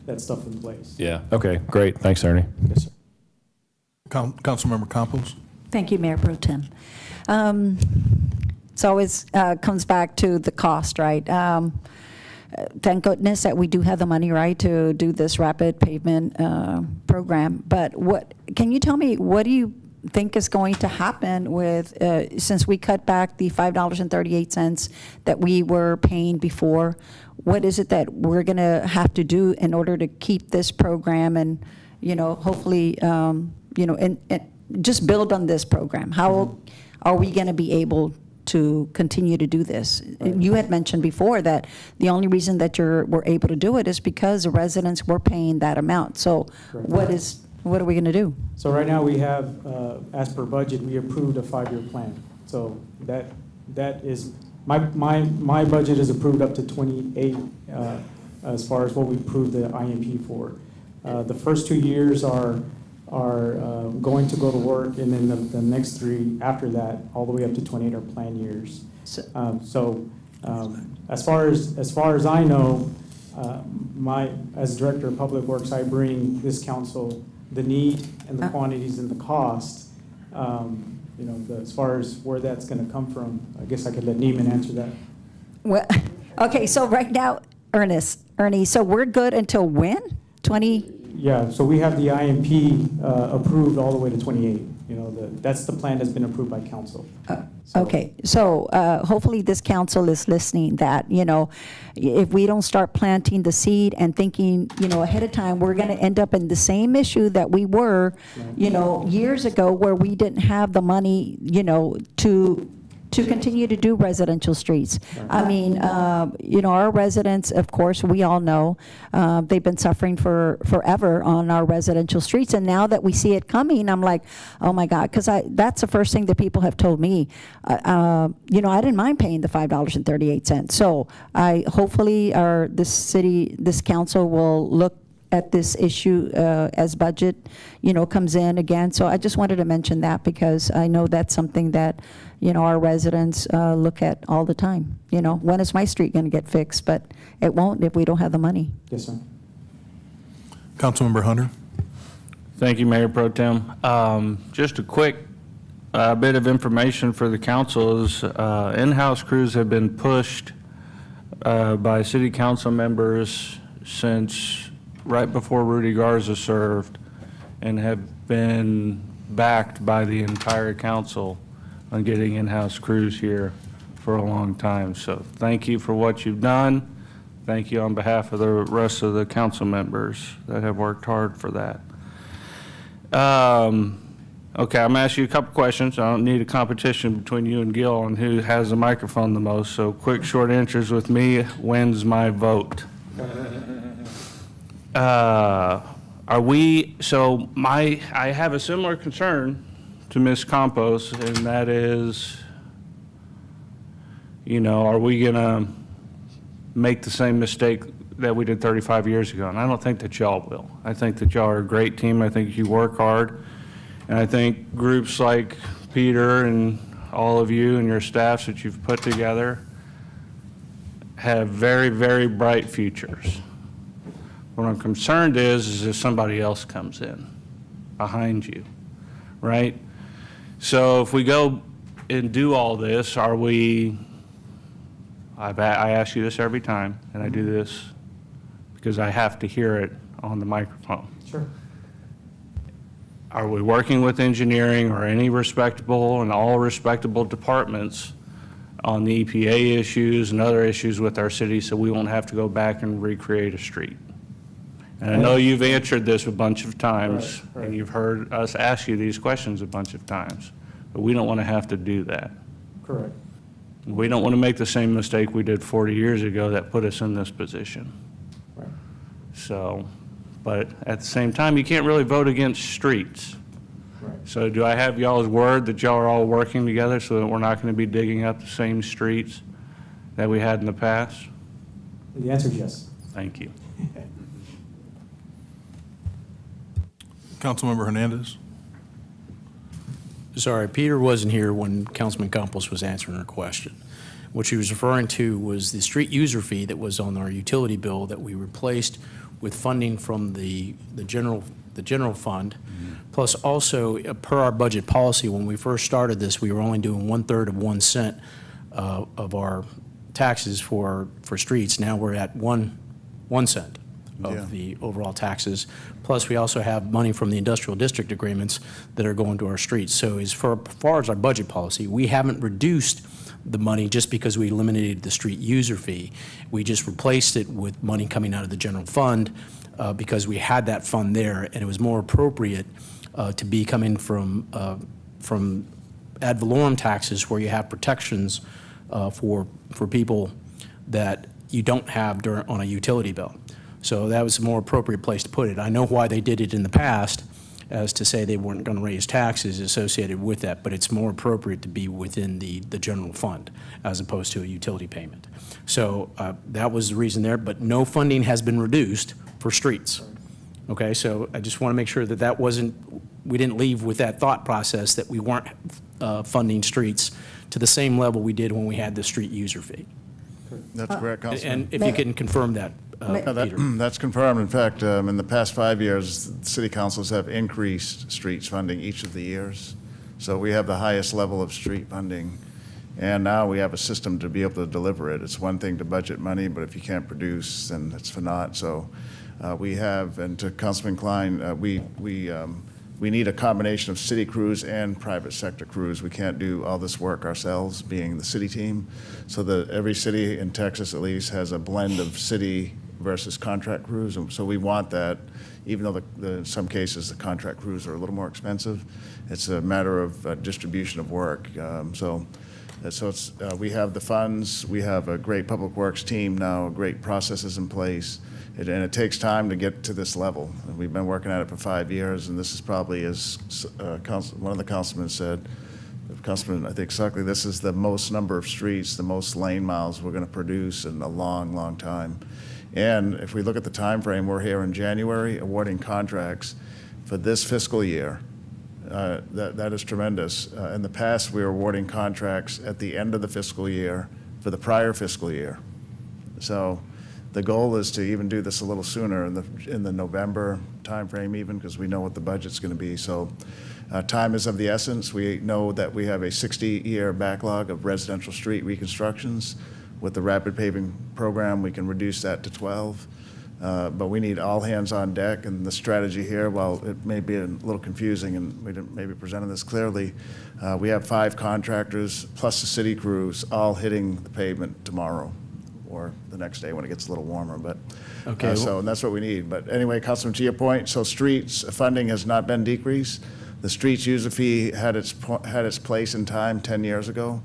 that stuff in place. Yeah. Okay, great. Thanks, Ernie. Yes, sir. Councilmember Campos? Thank you, Mayor Pro Tem. It always comes back to the cost, right? Thank goodness that we do have the money, right, to do this rapid pavement program. But can you tell me, what do you think is going to happen with, since we cut back the $5.38 that we were paying before, what is it that we're going to have to do in order to keep this program and, hopefully, and just build on this program? How are we going to be able to continue to do this? You had mentioned before that the only reason that we're able to do it is because the residents were paying that amount. So what are we going to do? So right now we have, as per budget, we approved a 5-year plan. So that is, my budget is approved up to 28 as far as what we approved the IMP for. The first 2 years are going to go to work, and then the next 3 after that, all the way up to 28 are plan years. As far as I know, as Director of Public Works, I bring this council the need and the quantities and the cost. As far as where that's going to come from, I guess I could let Neiman answer that. Well, okay, so right now, Ernie, so we're good until when? 20? Yeah, so we have the IMP approved all the way to 28. That's the plan that's been approved by council. Okay, so hopefully this council is listening that, if we don't start planting the seed and thinking, ahead of time, we're going to end up in the same issue that we were, years ago, where we didn't have the money, to continue to do residential streets. I mean, our residents, of course, we all know, they've been suffering forever on our residential streets. And now that we see it coming, I'm like, oh my God, because that's the first thing that people have told me. I didn't mind paying the $5.38. So hopefully this council will look at this issue as budget, comes in again. So I just wanted to mention that because I know that's something that, our residents look at all the time. When is my street going to get fixed? But it won't if we don't have the money. Yes, sir. Councilmember Hunter? Thank you, Mayor Pro Tem. Just a quick bit of information for the council is in-house crews have been pushed by city council members since right before Rudy Garza served and have been backed by the entire council on getting in-house crews here for a long time. So thank you for what you've done. Thank you on behalf of the rest of the council members that have worked hard for that. Okay, I'm gonna ask you a couple questions. I don't need a competition between you and Gil on who has the microphone the most. So quick, short answers with me wins my vote. I have a similar concern to Ms. Campos, and that is, are we gonna make the same mistake that we did 35 years ago? And I don't think that y'all will. I think that y'all are a great team. I think you work hard. And I think groups like Peter and all of you and your staffs that you've put together have very, very bright futures. What I'm concerned is if somebody else comes in behind you, right? So if we go and do all this, are we, I ask you this every time, and I do this because I have to hear it on the microphone. Sure. Are we working with engineering or any respectable and all respectable departments on the EPA issues and other issues with our city so we won't have to go back and recreate a street? And I know you've answered this a bunch of times, Right. and you've heard us ask you these questions a bunch of times, but we don't want to have to do that. Correct. We don't want to make the same mistake we did 40 years ago that put us in this position. Right. So, but at the same time, you can't really vote against streets. Right. So do I have y'all's word that y'all are all working together so that we're not going to be digging up the same streets that we had in the past? The answer is yes. Thank you. Councilmember Hernandez? Sorry, Peter wasn't here when Councilman Campos was answering her question. What she was referring to was the street user fee that was on our utility bill that we replaced with funding from the general fund. Plus also, per our budget policy, when we first started this, we were only doing 1/3 of 1 cent of our taxes for streets. Now we're at 1 cent of the overall taxes. Plus, we also have money from the industrial district agreements that are going to our streets. So as far as our budget policy, we haven't reduced the money just because we eliminated the street user fee. We just replaced it with money coming out of the general fund because we had that fund there, and it was more appropriate to be coming from ad valorem taxes where you have protections for people that you don't have on a utility bill. So that was a more appropriate place to put it. I know why they did it in the past, as to say they weren't going to raise taxes associated with that, but it's more appropriate to be within the general fund as opposed to a utility payment. So that was the reason there, but no funding has been reduced for streets. Okay, so I just want to make sure that we didn't leave with that thought process that we weren't funding streets to the same level we did when we had the street user fee. That's correct, Councilman. And if you can confirm that, Peter. That's confirmed. In fact, in the past 5 years, city councils have increased streets funding each of the years. So we have the highest level of street funding. And now we have a system to be able to deliver it. It's one thing to budget money, but if you can't produce, then it's for naught. So we have, and to Councilman Klein, we need a combination of city crews and private sector crews. We can't do all this work ourselves, being the city team. So that every city in Texas at least has a blend of city versus contract crews. And so we want that, even though in some cases the contract crews are a little more expensive. It's a matter of distribution of work. We have the funds, we have a great public works team now, great processes in place. And it takes time to get to this level. And we've been working at it for 5 years, and this is probably, as one of the councilmen said, Councilman, I think Suckley, this is the most number of streets, the most lane miles we're going to produce in a long, long time. And if we look at the time frame, we're here in January awarding contracts for this fiscal year. That is tremendous. In the past, we were awarding contracts at the end of the fiscal year for the prior fiscal year. So the goal is to even do this a little sooner in the November timeframe even, because we know what the budget's going to be. So time is of the essence. We know that we have a 60-year backlog of residential street reconstructions. With the rapid paving program, we can reduce that to 12. But we need all hands on deck, and the strategy here, while it may be a little confusing and we didn't maybe presented this clearly, we have 5 contractors plus the city crews all hitting the pavement tomorrow or the next day when it gets a little warmer. But Okay. and that's what we need. But anyway, Councilman, to your point, so streets funding has not been decreased. The streets user fee had its place in time 10 years ago.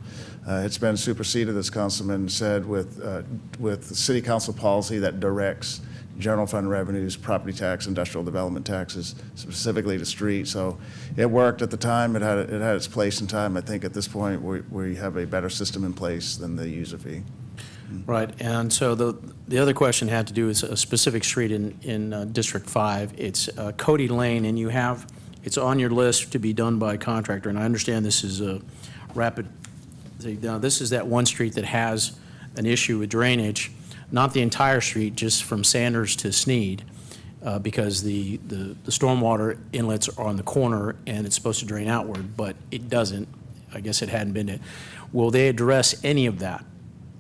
It's been superseded, as Councilman said, with the city council policy that directs general fund revenues, property tax, industrial development taxes, specifically to streets. So it worked at the time. It had its place in time. I think at this point we have a better system in place than the user fee. Right, and so the other question had to do with a specific street in District 5. It's Cody Lane, and it's on your list to be done by a contractor, and I understand this is a rapid, now this is that one street that has an issue with drainage, not the entire street, just from Sanders to Sneed. because the stormwater inlets are on the corner and it's supposed to drain outward, but it doesn't. I guess it hadn't been. Will they address any of that?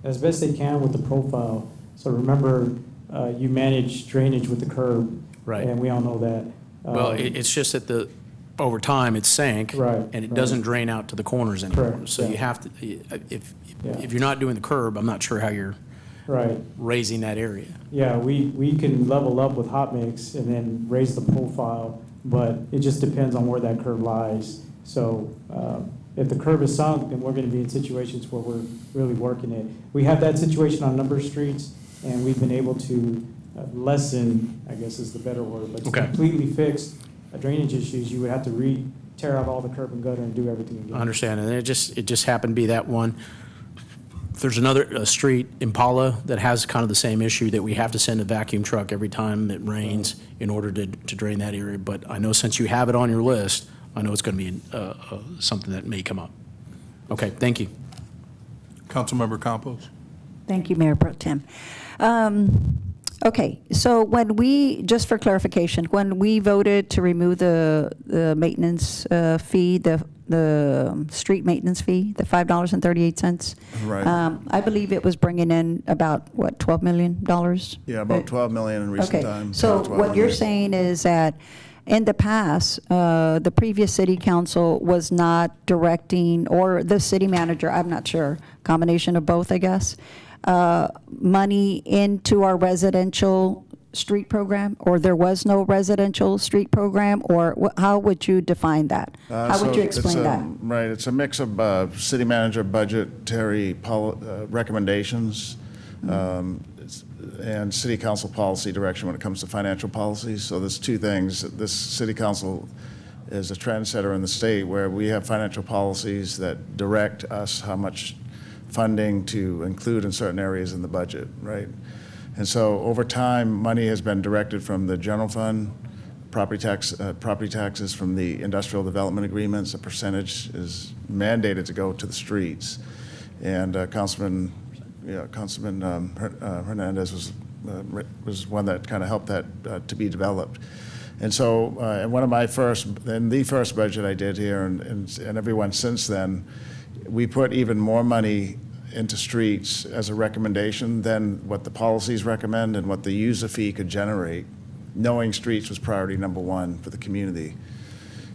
As best they can with the profile. So remember, you manage drainage with the curb. Right. And we all know that. Well, it's just that over time, it sank. Right, And it right. doesn't drain out to the corners anymore. Correct, So yeah. you have to, if you're not doing the curb, I'm not sure how you're Right. raising that area. Yeah, we can level up with hot mix and then raise the profile, but it just depends on where that curb lies. So if the curb is sunk, then we're going to be in situations where we're really working it. We have that situation on a number of streets, and we've been able to lessen, I guess is the better word, but to Okay. completely fix drainage issues, you would have to tear out all the curb and gutter and do everything again. I understand, and it just happened to be that one. There's another street, Impala, that has kind of the same issue, that we have to send a vacuum truck every time it rains in order to drain that area. But I know since you have it on your list, I know it's going to be something that may come up. Okay, thank you. Councilmember Campos? Thank you, Mayor Pro Tem. Okay, so just for clarification, when we voted to remove the maintenance fee, the street maintenance fee, the $5.38. Right. I believe it was bringing in about, what, $12 million? Yeah, about 12 million in recent times. So 12 what you're million. saying is that in the past, the previous city council was not directing, or the city manager, I'm not sure, combination of both, I guess, money into our residential street program, or there was no residential street program, or how would you define that? How would you explain that? Right, it's a mix of city manager budgetary recommendations and city council policy direction when it comes to financial policies. So there's two things. This city council is a trendsetter in the state where we have financial policies that direct us how much funding to include in certain areas in the budget, right? And so over time, money has been directed from the general fund, property taxes from the industrial development agreements. A percentage is mandated to go to the streets. And Councilman Hernandez was one that kind of helped that to be developed. And so in the first budget I did here and everyone since then, we put even more money into streets as a recommendation than what the policies recommend and what the user fee could generate, knowing streets was priority number one for the community.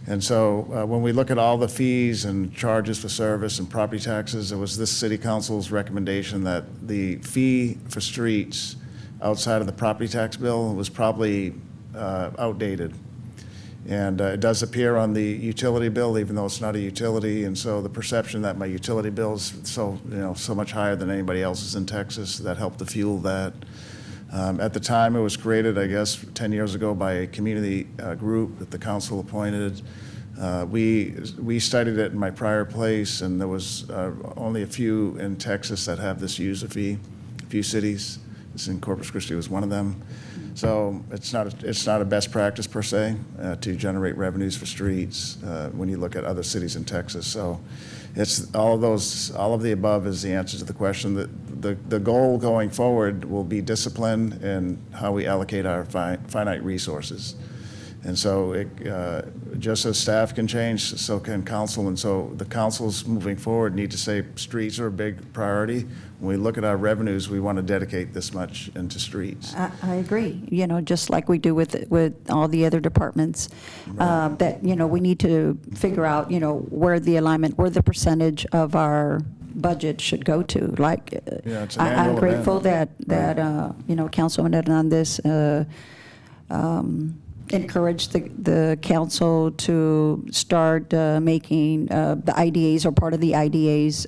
And so when we look at all the fees and charges for service and property taxes, it was this city council's recommendation that the fee for streets outside of the property tax bill was probably outdated. And it does appear on the utility bill, even though it's not a utility. And so the perception that my utility bill is so much higher than anybody else's in Texas, that helped to fuel that. At the time, it was created, I guess, 10 years ago by a community group that the council appointed. We studied it in my prior place, and there was only a few in Texas that have this user fee, a few cities. This in Corpus Christi was one of them. So it's not a best practice per se to generate revenues for streets when you look at other cities in Texas. So it's all of the above is the answer to the question. That the goal going forward will be discipline in how we allocate our finite resources. And so just as staff can change, so can council. And so the councils moving forward need to say streets are a big priority. When we look at our revenues, we want to dedicate this much into streets. I agree, just like we do with all the other departments, that, we need to figure out, where the alignment, where the percentage of our budget should go to. Like, Yeah, it's an I'm annual grateful event. that Councilman Hernandez encourage the council to start making the IDAs, or part of the IDAs,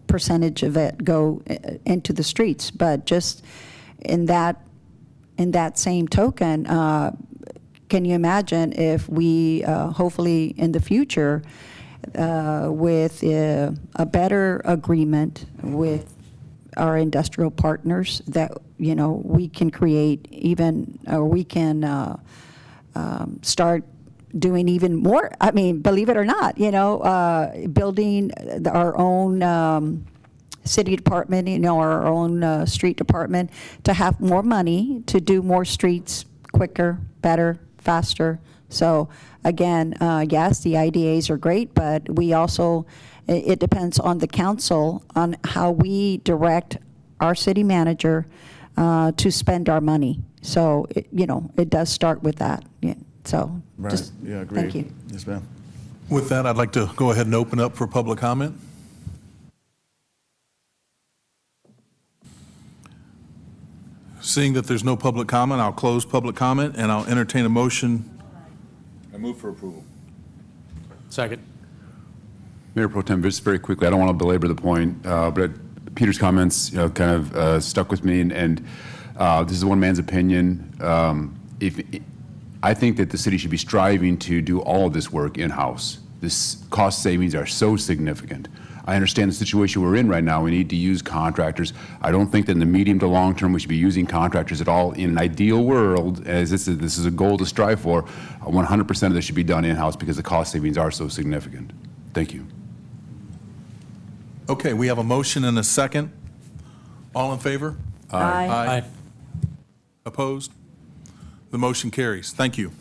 percentage of it go into the streets. But just in that same token, can you imagine if we hopefully in the future, with a better agreement with our industrial partners, that we can create we can start doing even more. I mean, believe it or not, building our own city department, our own street department, to have more money to do more streets quicker, better, faster. So again, yes, the IDAs are great, but we also, it depends on the council on how we direct our city manager to spend our money. So, it does start with that. Yeah. So, Right, just, yeah, agreed. thank you. Yes, ma'am. With that, I'd like to go ahead and open up for public comment. Seeing that there's no public comment, I'll close public comment, and I'll entertain a motion. I move for approval. Second. Mayor Pro Tem, just very quickly, I don't want to belabor the point, but Peter's comments, kind of stuck with me, and this is one man's opinion. I think that the city should be striving to do all of this work in-house. This cost savings are so significant. I understand the situation we're in right now. We need to use contractors. I don't think that in the medium to long term we should be using contractors at all. In an ideal world, as this is a goal to strive for, 100% of this should be done in-house because the cost savings are so significant. Thank you. Okay, we have a motion and a second. All in favor? Aye. Opposed? The motion carries. Thank you.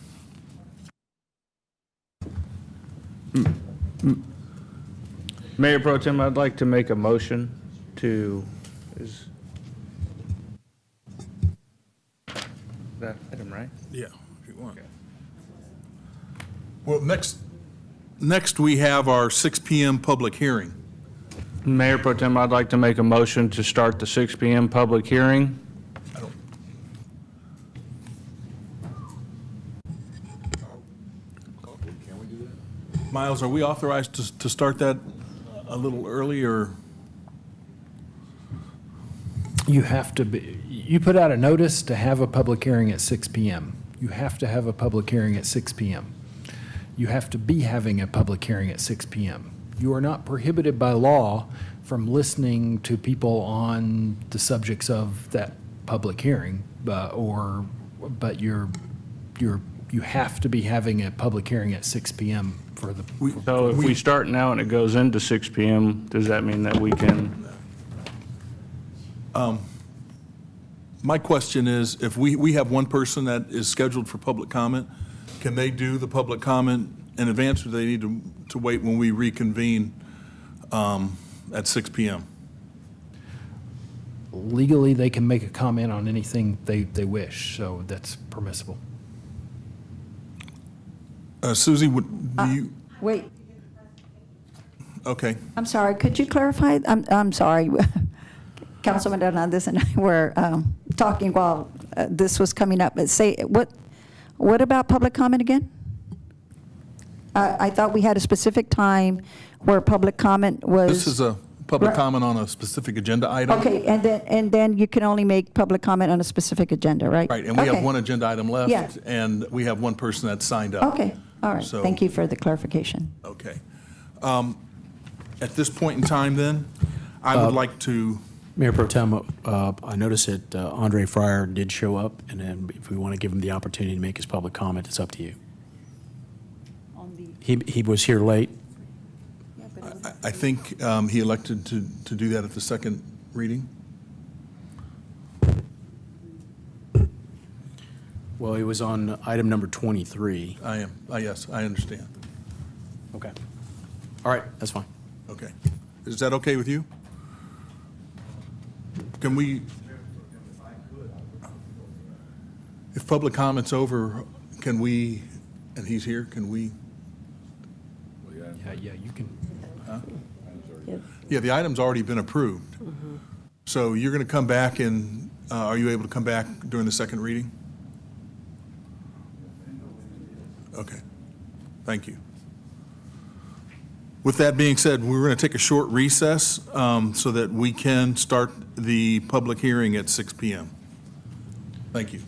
Mayor Pro Tem, I'd like to make a motion to, is that item right? Yeah, if you want. Well, next we have our 6 PM public hearing. Mayor Pro Tem, I'd like to make a motion to start the 6 PM public hearing. Miles, are we authorized to start that a little early, or? You have to be, you put out a notice to have a public hearing at 6 PM. You have to have a public hearing at 6 PM. You have to be having a public hearing at 6 PM. You are not prohibited by law from listening to people on the subjects of that public hearing, but you have to be having a public hearing at 6 PM for the. So if we start now and it goes into 6 PM, does that mean that we can? My question is, if we have one person that is scheduled for public comment, can they do the public comment in advance, or do they need to wait when we reconvene at 6 PM? Legally, they can make a comment on anything they wish, so that's permissible. Susie, do you? Wait, Okay. I'm sorry, could you clarify? I'm sorry. Councilman Hernandez and I were talking while this was coming up. But say, what about public comment again? I thought we had a specific time where public comment was. This is a public Right. comment on a specific agenda item. Okay, and then you can only make public comment on a specific agenda, right? Right, and we Okay. have one agenda item left. Yeah. And we have one person that's signed up. Okay, all right. So- Thank you for the clarification. Okay. At this point in time, then, I would like to, Mayor Pro Tem, I noticed that Andre Fryer did show up, and then if we want to give him the opportunity to make his public comment, it's up to you. He was here late. I think he elected to do that at the second reading. Well, he was on item number 23. I am, yes, I understand. Okay. All right, that's fine. Okay. Is that okay with you? Can we, if public comment's over, can we, and he's here, can we? Yeah, you can. Yeah, the item's already been approved. So you're going to come back and, are you able to come back during the second reading? Okay, thank you. With that being said, we're going to take a short recess so that we can start the public hearing at 6 PM. Thank you.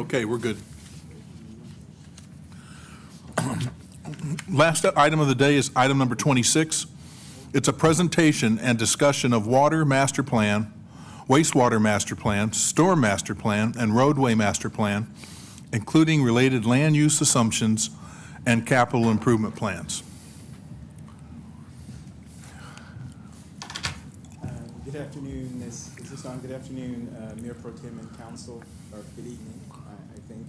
Okay, we're good. Last item of the day is item number 26. It's a presentation and discussion of water master plan, wastewater master plan, storm master plan, and roadway master plan, including related land use assumptions and capital improvement plans. Good afternoon, is this on? Good afternoon, Mayor Pro Tem and Council, or good evening, I think.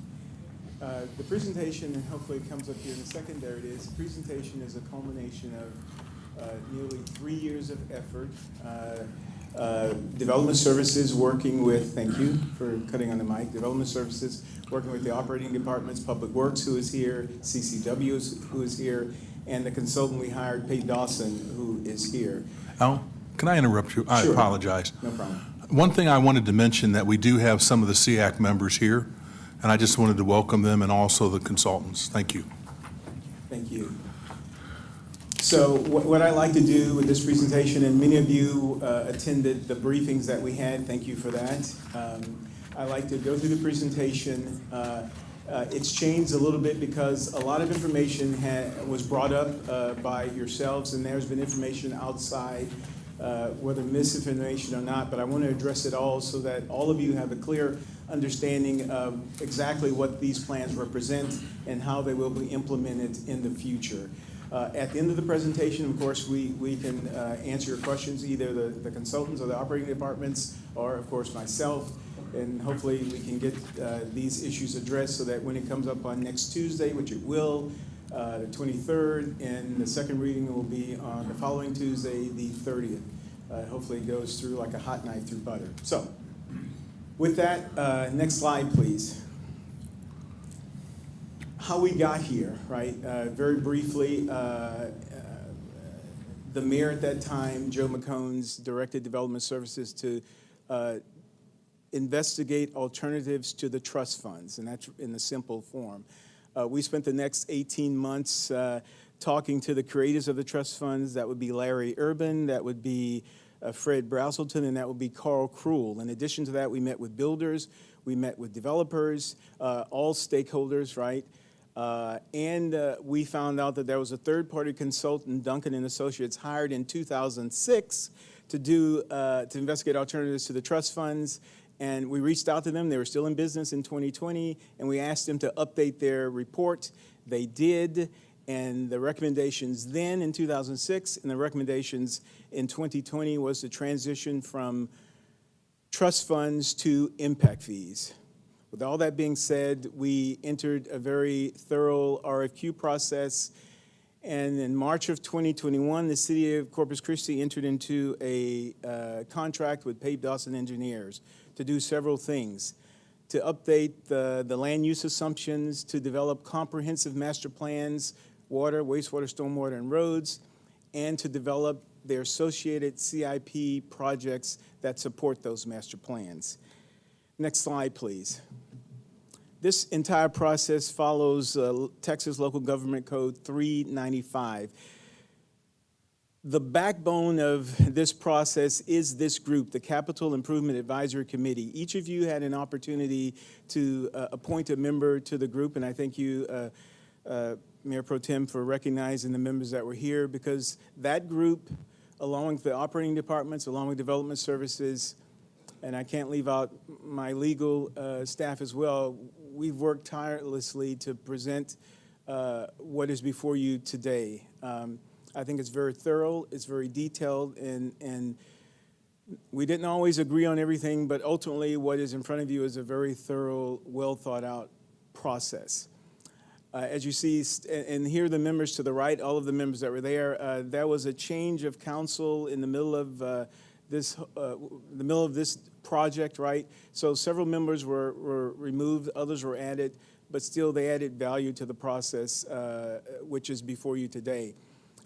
The presentation, and hopefully it comes up here in a second, there it is. The presentation is a culmination of nearly 3 years of effort. Development Services working with, thank you for cutting on the mic, Development Services working with the operating departments, Public Works, who is here, CCW, who is here, and the consultant we hired, Pete Dawson, who is here. Al, can I interrupt you? I Sure. apologize. No problem. One thing I wanted to mention, that we do have some of the SEAC members here, and I just wanted to welcome them, and also the consultants. Thank you. Thank you. So what I like to do with this presentation, and many of you attended the briefings that we had, thank you for that. I like to go through the presentation. It's changed a little bit because a lot of information was brought up by yourselves, and there's been information outside, whether misinformation or not, but I want to address it all so that all of you have a clear understanding of exactly what these plans represent and how they will be implemented in the future. At the end of the presentation, of course, we can answer your questions, either the consultants or the operating departments, or of course myself, and hopefully we can get these issues addressed so that when it comes up on next Tuesday, which it will, the 23rd, and the second reading will be on the following Tuesday, the 30th. Hopefully it goes through like a hot knife through butter. So, with that, next slide, please. How we got here, right? Very briefly, the mayor at that time, Joe McCombs, directed Development Services to investigate alternatives to the trust funds, and that's in the simple form. We spent the next 18 months talking to the creators of the trust funds. That would be Larry Urban, that would be Fred Brazelton, and that would be Carl Krull. In addition to that, we met with builders, we met with developers, all stakeholders, right? And we found out that there was a third-party consultant, Duncan and Associates, hired in 2006 to investigate alternatives to the trust funds. And we reached out to them. They were still in business in 2020, and we asked them to update their report. They did, and the recommendations then in 2006 and the recommendations in 2020 was to transition from trust funds to impact fees. With all that being said, we entered a very thorough RFQ process, and in March of 2021, the city of Corpus Christi entered into a contract with Pate Dawson Engineers to do several things: to update the land use assumptions, to develop comprehensive master plans, water, wastewater, stormwater, and roads, and to develop their associated CIP projects that support those master plans. Next slide, please. This entire process follows Texas Local Government Code 395. The backbone of this process is this group, the Capital Improvement Advisory Committee. Each of you had an opportunity to appoint a member to the group, and I thank you, Mayor Pro Tem, for recognizing the members that were here, because that group, along with the operating departments, along with development services, and I can't leave out my legal staff as well, we've worked tirelessly to present what is before you today. I think it's very thorough, it's very detailed, and we didn't always agree on everything, but ultimately what is in front of you is a very thorough, well thought out process. As you see, and here are the members to the right, all of the members that were there. There was a change of council in the middle of this project, right? So several members were removed, others were added, but still they added value to the process, which is before you today.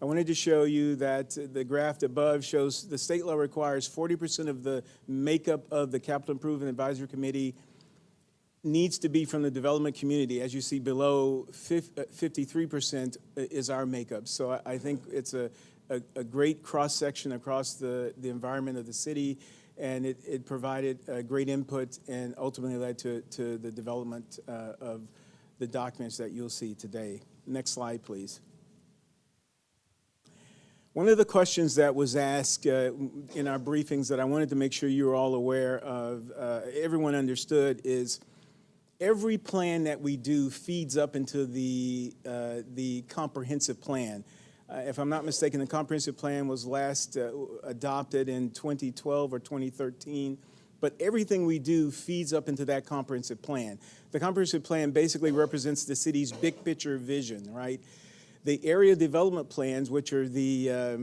I wanted to show you that the graph above shows the state law requires 40% of the makeup of the Capital Improvement Advisory Committee needs to be from the development community. As you see below, 53% is our makeup. So I think it's a great cross-section across the environment of the city, and it provided great input and ultimately led to the development of the documents that you'll see today. Next slide, please. One of the questions that was asked in our briefings that I wanted to make sure you were all aware of, everyone understood, is every plan that we do feeds up into the comprehensive plan. If I'm not mistaken, the comprehensive plan was last adopted in 2012 or 2013, but everything we do feeds up into that comprehensive plan. The comprehensive plan basically represents the city's big picture vision, right? The area development plans, which are the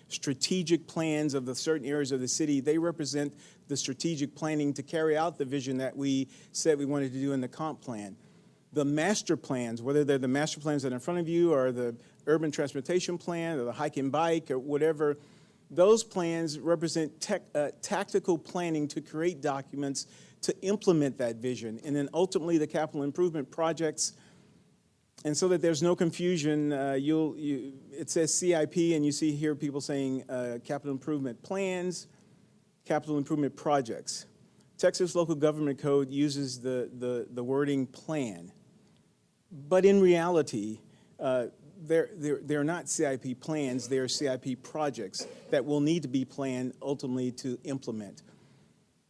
strategic plans of the certain areas of the city, they represent the strategic planning to carry out the vision that we said we wanted to do in the comp plan. The master plans, whether they're the master plans that are in front of you or the urban transportation plan or the hike and bike or whatever, those plans represent tactical planning to create documents to implement that vision. And then ultimately the capital improvement projects. And so that there's no confusion, it says CIP, and you see here people saying capital improvement plans, capital improvement projects. Texas Local Government Code uses the wording plan. But in reality, they're not CIP plans, they're CIP projects that will need to be planned ultimately to implement.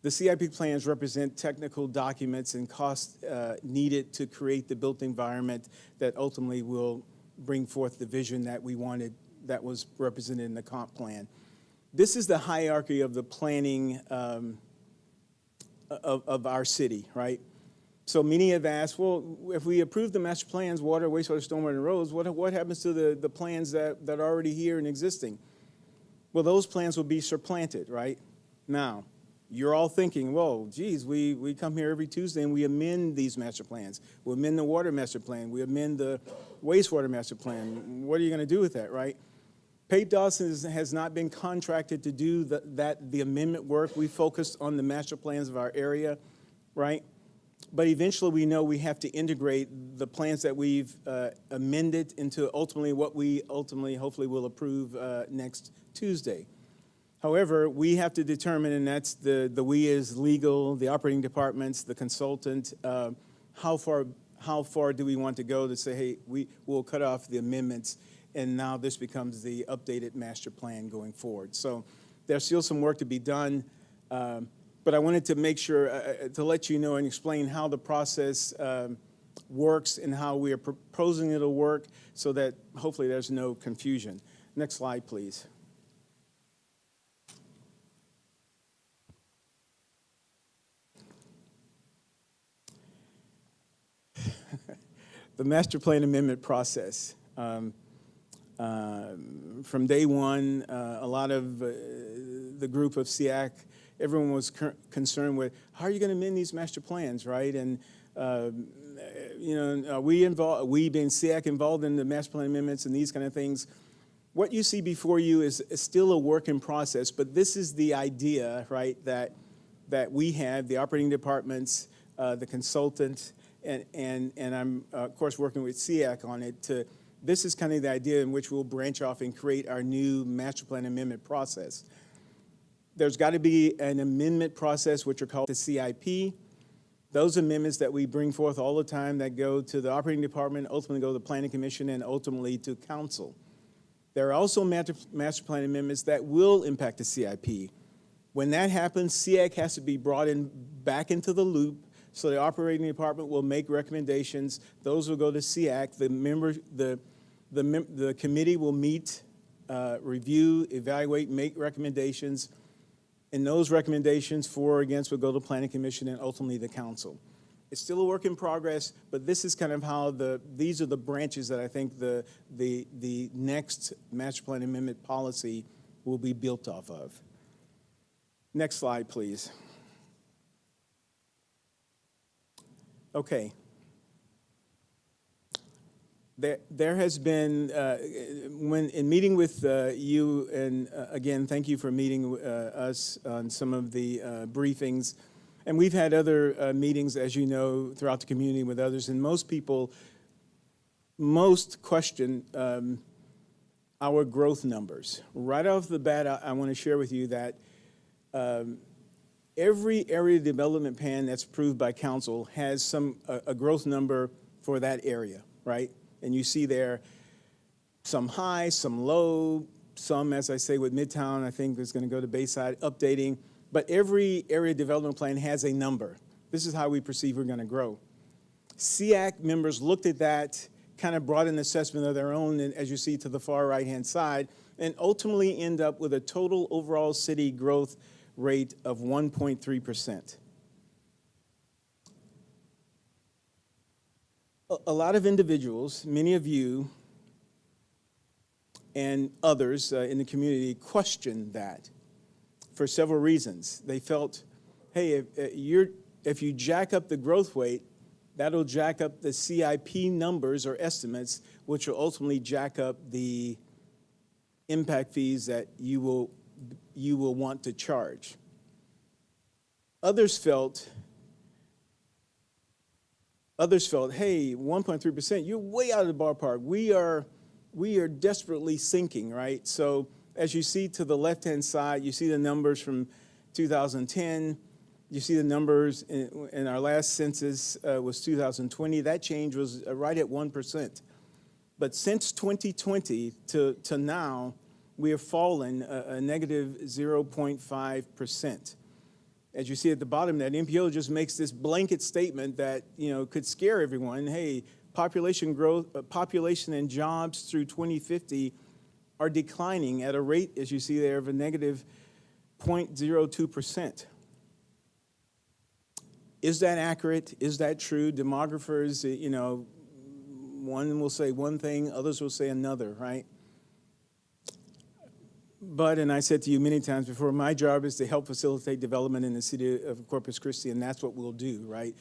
The CIP plans represent technical documents and costs needed to create the built environment that ultimately will bring forth the vision that we wanted, that was represented in the comp plan. This is the hierarchy of the planning of our city, right? So many have asked, well, if we approve the master plans, water, wastewater, stormwater, and roads, what happens to the plans that are already here and existing? Well, those plans will be supplanted, right? Now, you're all thinking, well, geez, we come here every Tuesday and we amend these master plans. We amend the water master plan. We amend the wastewater master plan. What are you going to do with that, right? Pate Dawson has not been contracted to do the amendment work. We focused on the master plans of our area, right? But eventually we know we have to integrate the plans that we've amended into ultimately what we hopefully will approve next Tuesday. However, we have to determine, and that's the we as legal, the operating departments, the consultant, how far do we want to go to say, hey, we'll cut off the amendments, and now this becomes the updated master plan going forward. So there's still some work to be done, but I wanted to make sure to let you know and explain how the process works and how we are proposing it'll work so that hopefully there's no confusion. Next slide, please. The master plan amendment process. From day one, a lot of the group of SEAC, everyone was concerned with how are you going to amend these master plans, right? And you know, are we being SEAC involved in the master plan amendments and these kind of things? What you see before you is still a work in process, but this is the idea, right? That we have the operating departments, the consultant, and I'm of course working with SEAC on it. This is kind of the idea in which we'll branch off and create our new master plan amendment process. There's got to be an amendment process, which are called the CIP. Those amendments that we bring forth all the time that go to the operating department, ultimately go to the planning commission, and ultimately to council. There are also master plan amendments that will impact the CIP. When that happens, SEAC has to be brought back into the loop. So the operating department will make recommendations. Those will go to SEAC. The committee will meet, review, evaluate, make recommendations. And those recommendations for or against will go to the planning commission and ultimately the council. It's still a work in progress, but this is kind of how these are the branches that I think the next master plan amendment policy will be built off of. Next slide, please. Okay. There has been, when in meeting with you, and again, thank you for meeting us on some of the briefings, and we've had other meetings, as you know, throughout the community with others, and most question our growth numbers. Right off the bat, I want to share with you that Every area development plan that's approved by council has a growth number for that area, right? And you see there some high, some low, some, as I say, with Midtown, I think is going to go to Bayside, updating. But every area development plan has a number. This is how we perceive we're going to grow. SEAC members looked at that, kind of brought an assessment of their own, and as you see to the far right-hand side, and ultimately end up with a total overall city growth rate of 1.3%. A lot of individuals, many of you and others in the community questioned that for several reasons. They felt, hey, if you jack up the growth rate, that'll jack up the CIP numbers or estimates, which will ultimately jack up the impact fees that you will want to charge. Others felt, hey, 1.3%, you're way out of the ballpark. We are desperately sinking, right? So as you see to the left-hand side, you see the numbers from 2010. You see the numbers in our last census was 2020. That change was right at 1%. But since 2020 to now, we have fallen a negative 0.5%. As you see at the bottom, that MPO just makes this blanket statement that could scare everyone. Hey, population growth, population and jobs through 2050 are declining at a rate, as you see there, of a negative 0.02%. Is that accurate? Is that true? Demographers, one will say one thing, others will say another, right? But, and I said to you many times before, my job is to help facilitate development in the city of Corpus Christi, and that's what we'll do, right?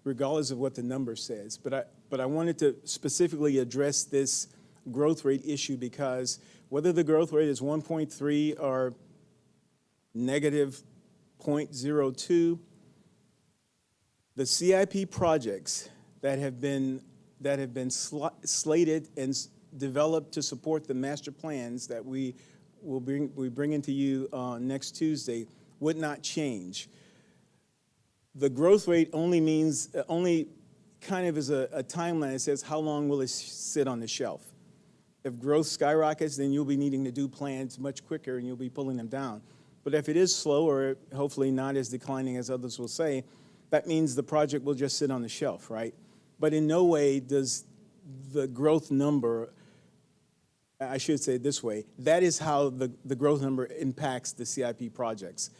Regardless of what the number says. But I wanted to specifically address this growth rate issue because whether the growth rate is 1.3 or negative 0.02, the CIP projects that have been slated and developed to support the master plans that we bring into you next Tuesday would not change. The growth rate only kind of is a timeline that says how long will it sit on the shelf. If growth skyrockets, then you'll be needing to do plans much quicker and you'll be pulling them down. But if it is slow or hopefully not as declining as others will say, that means the project will just sit on the shelf, right? But in no way does the growth number, I should say it this way, that is how the growth number impacts the CIP projects.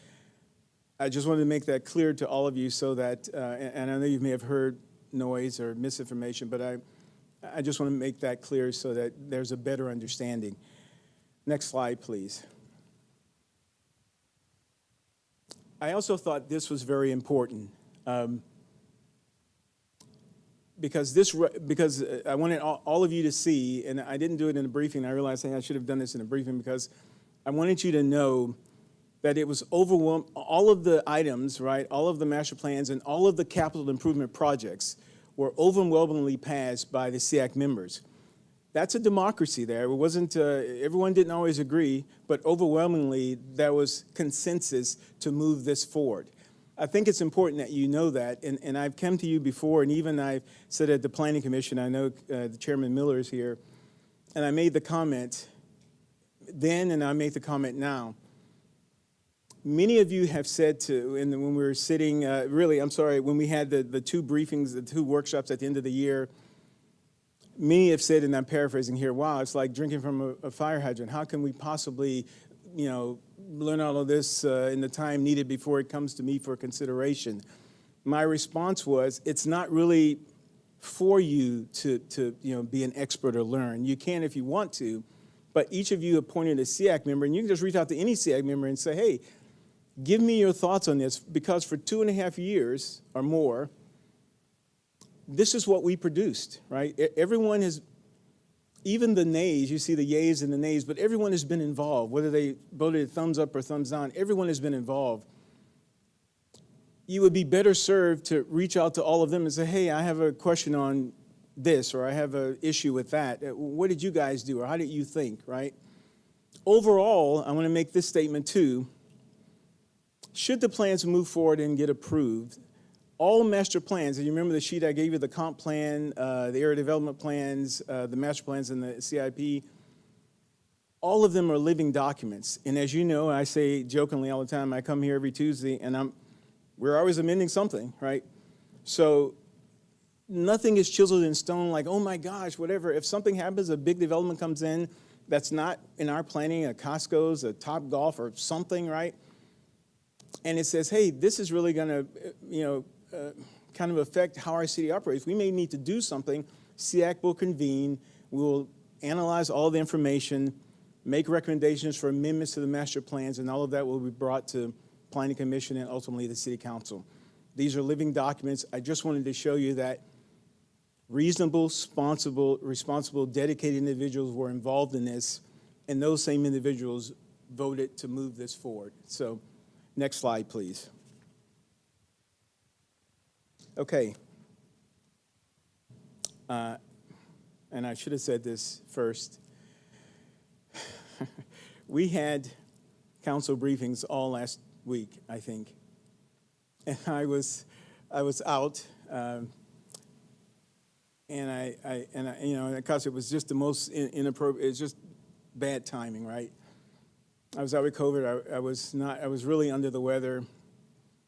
I just wanted to make that clear to all of you so that, and I know you may have heard noise or misinformation, but I just want to make that clear so that there's a better understanding. Next slide, please. I also thought this was very important. Because I wanted all of you to see, and I didn't do it in a briefing. I realized I should have done this in a briefing because I wanted you to know that it was overwhelming. All of the items, right, all of the master plans and all of the capital improvement projects were overwhelmingly passed by the SEAC members. That's a democracy there. It wasn't, everyone didn't always agree, but overwhelmingly there was consensus to move this forward. I think it's important that you know that, and I've come to you before, and even I've said at the Planning Commission, I know the Chairman Miller is here, and I made the comment then and I make the comment now. Many of you have said to, and when we were sitting, when we had the two briefings, the two workshops at the end of the year, many have said, and I'm paraphrasing here, wow, it's like drinking from a fire hydrant. How can we possibly, learn all of this in the time needed before it comes to me for consideration? My response was, it's not really for you to be an expert or learn. You can if you want to, but each of you appointed a SEAC member, and you can just reach out to any SEAC member and say, hey, give me your thoughts on this, because for 2.5 years or more, this is what we produced, right? Everyone has, even the nays, you see the yays and the nays, but everyone has been involved, whether they voted thumbs up or thumbs down, everyone has been involved. You would be better served to reach out to all of them and say, hey, I have a question on this, or I have an issue with that. What did you guys do, or how did you think, right? Overall, I want to make this statement too. should the plans move forward and get approved, all master plans, and you remember the sheet I gave you, the comp plan, the area development plans, the master plans, and the CIP, all of them are living documents. And as you know, I say jokingly all the time, I come here every Tuesday, and we're always amending something, right? So nothing is chiseled in stone like, oh my gosh, whatever. If something happens, a big development comes in that's not in our planning, a Costco's, a Top Golf, or something, right? And it says, hey, this is really going to, kind of affect how our city operates. We may need to do something. SEAC will convene. We'll analyze all the information, make recommendations for amendments to the master plans, and all of that will be brought to Planning Commission and ultimately the City Council. These are living documents. I just wanted to show you that reasonable, responsible, dedicated individuals were involved in this, and those same individuals voted to move this forward. So, next slide, please. Okay. And I should have said this first. We had council briefings all last week, I think. And I was out, and because it was just the most inappropriate, it's just bad timing, right? I was out with COVID. I was really under the weather,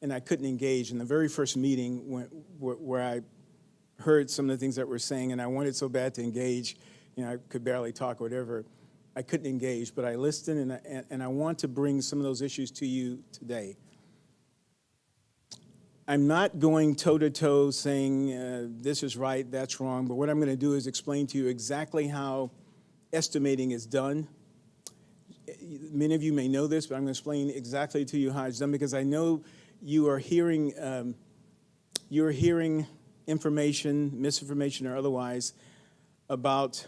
and I couldn't engage. In the very first meeting where I heard some of the things that we're saying, and I wanted so bad to engage, I could barely talk or whatever. I couldn't engage, but I listened, and I want to bring some of those issues to you today. I'm not going toe-to-toe saying this is right, that's wrong, but what I'm going to do is explain to you exactly how estimating is done. Many of you may know this, but I'm going to explain exactly to you how it's done, because I know you are hearing information, misinformation or otherwise, about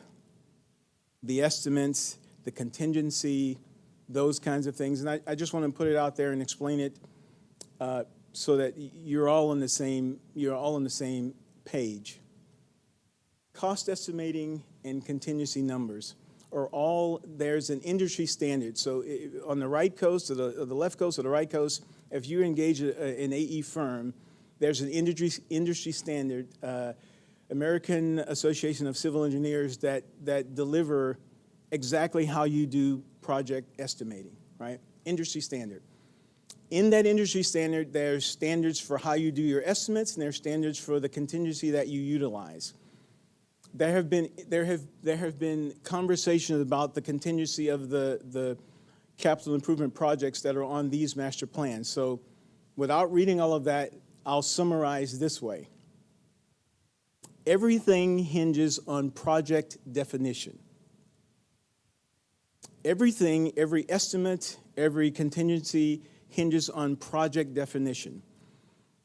the estimates, the contingency, those kinds of things. And I just want to put it out there and explain it so that you're all on the same page. Cost estimating and contingency numbers are all, there's an industry standard. So on the right coast or the left coast or the right coast, if you engage an AE firm, there's an industry standard, American Association of Civil Engineers that deliver exactly how you do project estimating, right? Industry standard. In that industry standard, there's standards for how you do your estimates, and there's standards for the contingency that you utilize. There have been conversations about the contingency of the capital improvement projects that are on these master plans. So without reading all of that, I'll summarize this way. Everything hinges on project definition. Everything, every estimate, every contingency hinges on project definition.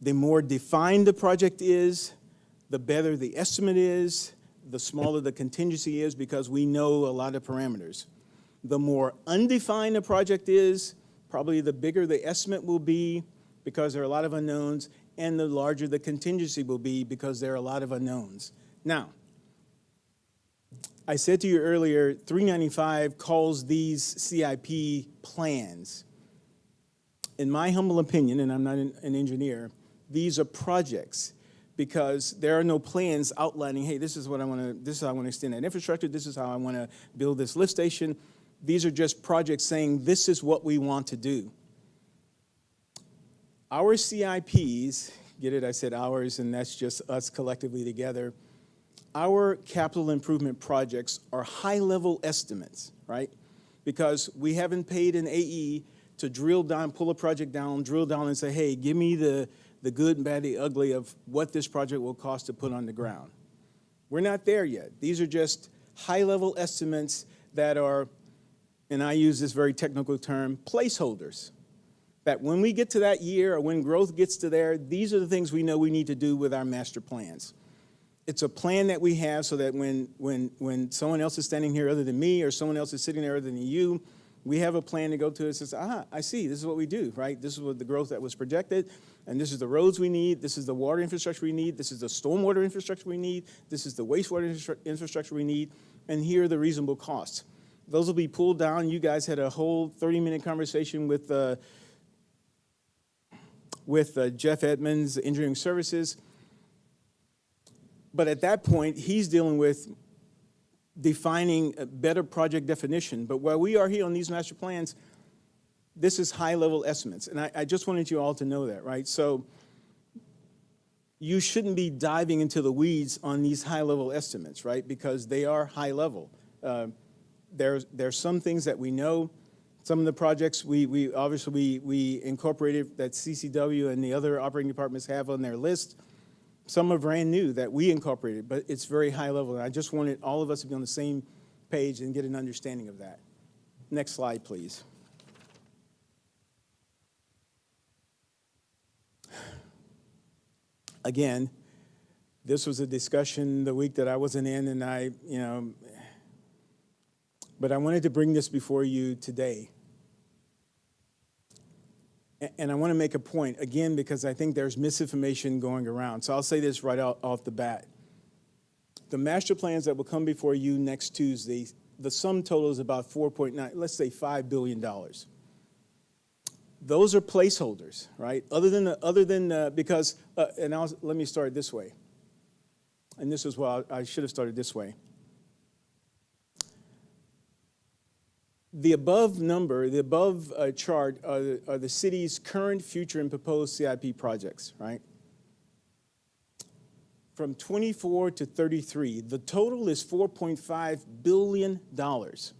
The more defined the project is, the better the estimate is, the smaller the contingency is, because we know a lot of parameters. The more undefined a project is, probably the bigger the estimate will be, because there are a lot of unknowns, and the larger the contingency will be because there are a lot of unknowns. Now, I said to you earlier, 395 calls these CIP plans. In my humble opinion, and I'm not an engineer, these are projects, because there are no plans outlining, hey, this is how I want to extend that infrastructure, this is how I want to build this lift station. These are just projects saying this is what we want to do. Our CIPs, get it, I said ours, and that's just us collectively together. Our capital improvement projects are high-level estimates, right? Because we haven't paid an AE to drill down, pull a project down, drill down and say, hey, give me the good and bad, the ugly of what this project will cost to put on the ground. We're not there yet. These are just high-level estimates that are, and I use this very technical term, placeholders. That when we get to that year or when growth gets to there, these are the things we know we need to do with our master plans. It's a plan that we have so that when someone else is standing here other than me or someone else is sitting there other than you, we have a plan to go to and says, I see, this is what we do, right? This is what the growth that was projected, and this is the roads we need, this is the water infrastructure we need, this is the stormwater infrastructure we need, this is the wastewater infrastructure we need, and here are the reasonable costs. Those will be pulled down. You guys had a whole 30-minute conversation with with Jeff Edmonds, Engineering Services. But at that point, he's dealing with defining a better project definition. But while we are here on these master plans, this is high-level estimates. And I just wanted you all to know that, right? So you shouldn't be diving into the weeds on these high-level estimates, right? Because they are high-level. There's some things that we know. Some of the projects we obviously incorporated that CCW and the other operating departments have on their list. Some are brand new that we incorporated, but it's very high level. And I just wanted all of us to be on the same page and get an understanding of that. Next slide, please. Again, this was a discussion the week that I wasn't in, and but I wanted to bring this before you today. And I want to make a point, again, because I think there's misinformation going around. So I'll say this right off the bat. The master plans that will come before you next Tuesday, the sum total is about 4.9, let's say $5 billion. Those are placeholders, right? Let me start this way. And this is why I should have started this way. The above number, the above chart are the city's current, future, and proposed CIP projects, right? From 24 to 33, the total is $4.5 billion. And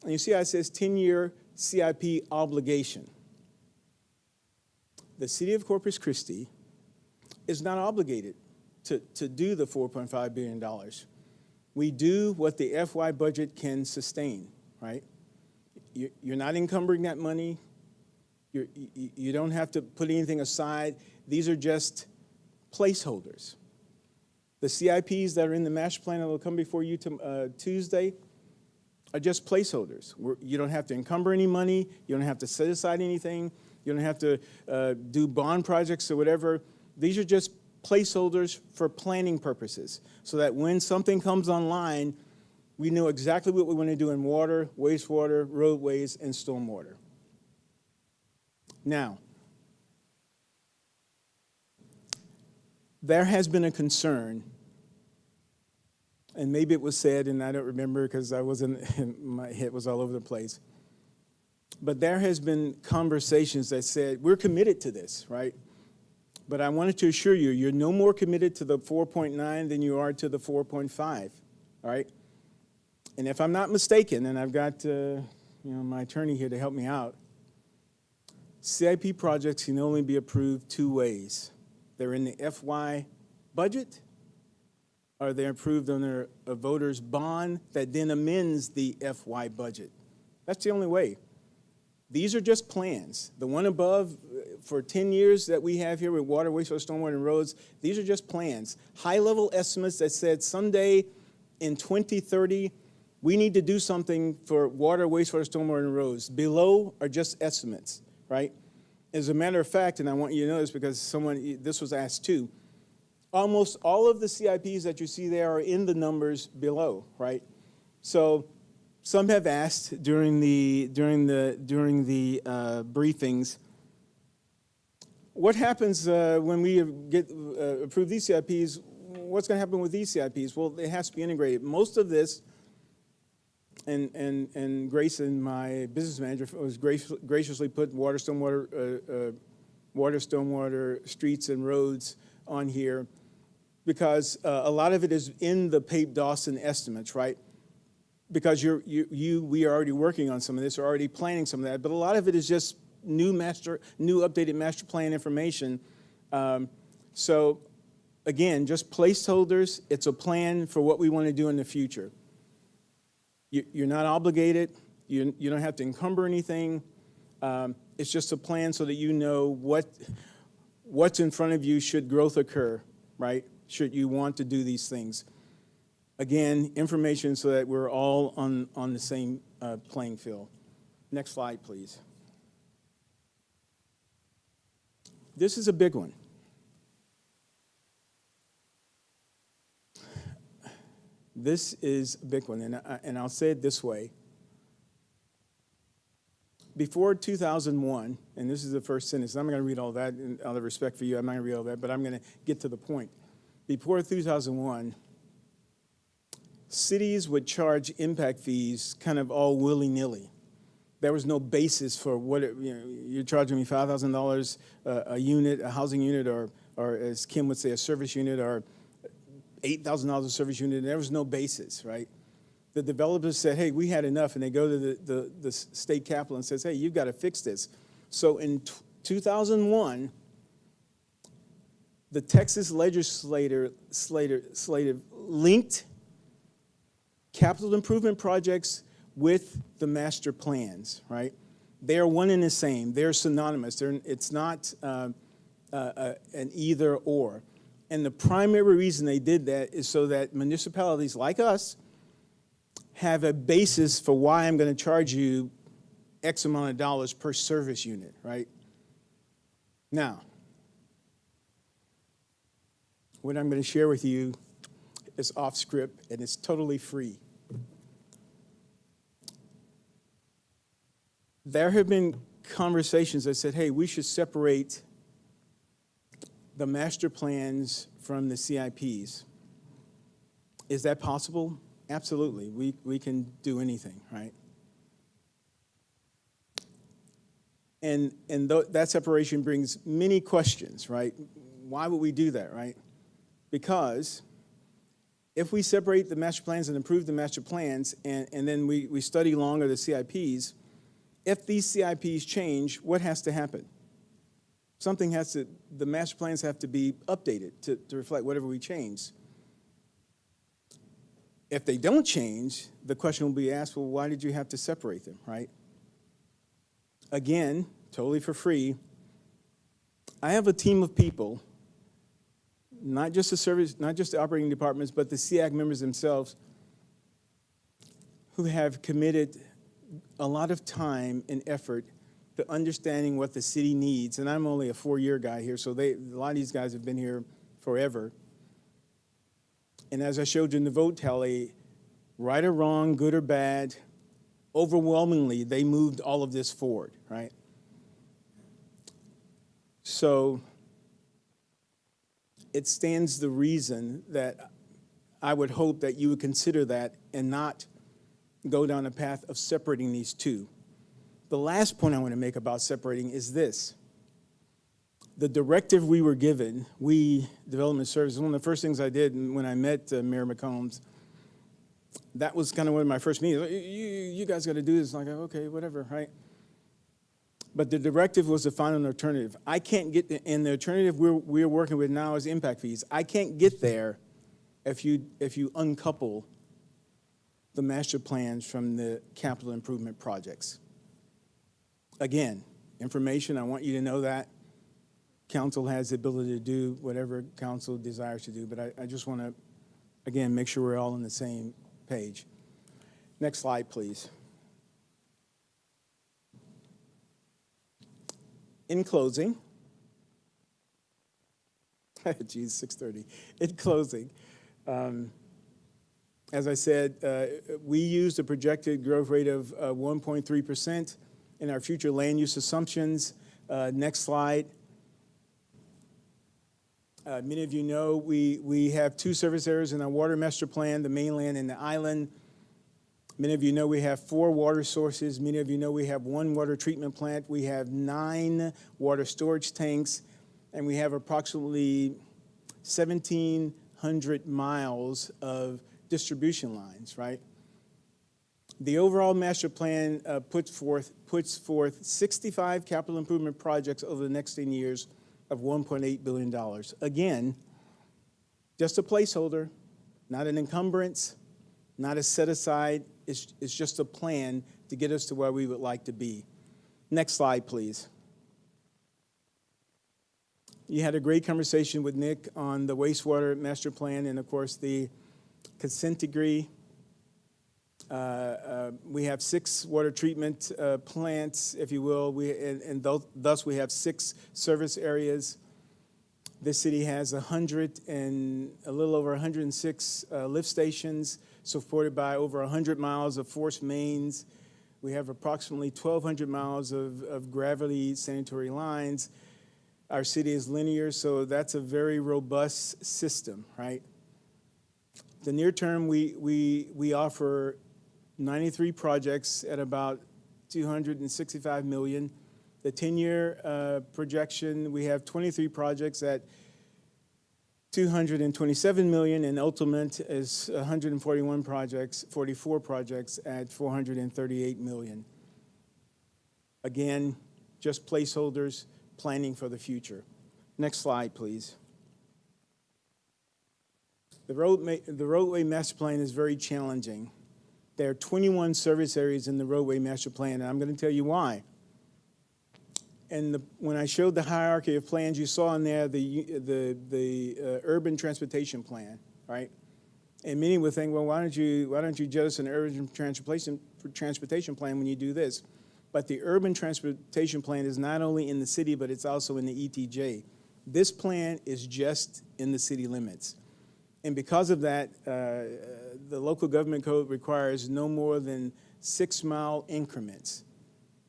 you see how it says 10-year CIP obligation. The city of Corpus Christi is not obligated to do the $4.5 billion. We do what the FY budget can sustain, right? You're not encumbering that money. You don't have to put anything aside. These are just placeholders. The CIPs that are in the master plan that will come before you Tuesday are just placeholders. You don't have to encumber any money. You don't have to set aside anything. You don't have to do bond projects or whatever. These are just placeholders for planning purposes, so that when something comes online, we know exactly what we want to do in water, wastewater, roadways, and stormwater. Now, there has been a concern, and maybe it was said, and I don't remember because my head was all over the place, but there has been conversations that said, we're committed to this, right? But I wanted to assure you, you're no more committed to the 4.9 than you are to the 4.5, all right? And if I'm not mistaken, and I've got my attorney here to help me out, CIP projects can only be approved two ways. They're in the FY budget, or they're approved under a voter's bond that then amends the FY budget. That's the only way. These are just plans. The one above, for 10 years that we have here with water, wastewater, stormwater, and roads, these are just plans. High-level estimates that said someday in 2030, we need to do something for water, wastewater, stormwater, and roads. Below are just estimates, right? As a matter of fact, and I want you to know this because this was asked too, almost all of the CIPs that you see there are in the numbers below, right? So some have asked during the briefings, what happens when we approve these CIPs? What's going to happen with these CIPs? Well, it has to be integrated. Most of this, and Grayson, my business manager, was graciously put water, stormwater, streets, and roads on here because a lot of it is in the Pape Dawson estimates, right? Because we are already working on some of this, or already planning some of that, but a lot of it is just new updated master plan information. So again, just placeholders. It's a plan for what we want to do in the future. You're not obligated. You don't have to encumber anything. It's just a plan so that you know what's in front of you should growth occur, right? Should you want to do these things. Again, information so that we're all on the same playing field. Next slide, please. This is a big one. This is a big one, and I'll say it this way. before 2001, and this is the first sentence, I'm not going to read all that, and out of respect for you, I'm not going to read all that, but I'm going to get to the point. Before 2001, cities would charge impact fees kind of all willy-nilly. There was no basis for what, you're charging me $5,000 a unit, a housing unit, or as Kim would say, a service unit, or $8,000 a service unit. There was no basis, right? The developers said, hey, we had enough, and they go to the state capitol and says, hey, you've got to fix this. So in 2001, the Texas legislature linked capital improvement projects with the master plans, right? They are one and the same. They're synonymous. It's not an either or. And the primary reason they did that is so that municipalities like us have a basis for why I'm going to charge you X amount of dollars per service unit, right? Now, what I'm going to share with you is off script, and it's totally free. There have been conversations that said, hey, we should separate the master plans from the CIPs. Is that possible? Absolutely. We can do anything, right? And that separation brings many questions, right? Why would we do that, right? Because if we separate the master plans and improve the master plans, and then we study longer the CIPs, if these CIPs change, what has to happen? The master plans have to be updated to reflect whatever we change. If they don't change, the question will be asked, well, why did you have to separate them, right? Again, totally for free, I have a team of people, not just the operating departments, but the SEAC members themselves, who have committed a lot of time and effort to understanding what the city needs. And I'm only a 4-year guy here, so a lot of these guys have been here forever. And as I showed you in the vote tally, right or wrong, good or bad, overwhelmingly, they moved all of this forward, right? So it stands the reason that I would hope that you would consider that and not go down a path of separating these two. The last point I want to make about separating is this. The directive we were given, Development Services, one of the first things I did when I met Mayor McCombs, that was kind of one of my first meetings. You guys got to do this. Like, okay, whatever, right? But the directive was to find an alternative. I can't get, and the alternative we're working with now is impact fees. I can't get there if you uncouple the master plans from the capital improvement projects. Again, information, I want you to know that. Council has the ability to do whatever council desires to do, but I just want to, again, make sure we're all on the same page. Next slide, please. In closing, geez, 6:30. In closing, as I said, we used a projected growth rate of 1.3% in our future land use assumptions. Next slide. Many of you know we have 2 service areas in our water master plan, the mainland and the island. Many of you know we have 4 water sources. Many of you know we have 1 water treatment plant. We have 9 water storage tanks, and we have approximately 1,700 miles of distribution lines, right? The overall master plan puts forth 65 capital improvement projects over the next 10 years of $1.8 billion. Again, just a placeholder, not an encumbrance, not a set aside. It's just a plan to get us to where we would like to be. Next slide, please. You had a great conversation with Nick on the wastewater master plan and, of course, the consent decree. We have 6 water treatment plants, if you will, and thus we have 6 service areas. This city has a little over 106 lift stations, supported by over 100 miles of forced mains. We have approximately 1,200 miles of gravity sanitary lines. Our city is linear, so that's a very robust system, right? The near term, we offer 93 projects at about $265 million. The 10-year projection, we have 23 projects at $227 million, and ultimate is 141 projects, 44 projects at $438 million. Again, just placeholders, planning for the future. Next slide, please. The roadway master plan is very challenging. There are 21 service areas in the roadway master plan, and I'm going to tell you why. And when I showed the hierarchy of plans, you saw in there the urban transportation plan, right? And many would think, well, why don't you jettison an urban transportation plan when you do this? But the urban transportation plan is not only in the city, but it's also in the ETJ. This plan is just in the city limits. And because of that, the local government code requires no more than 6-mile increments.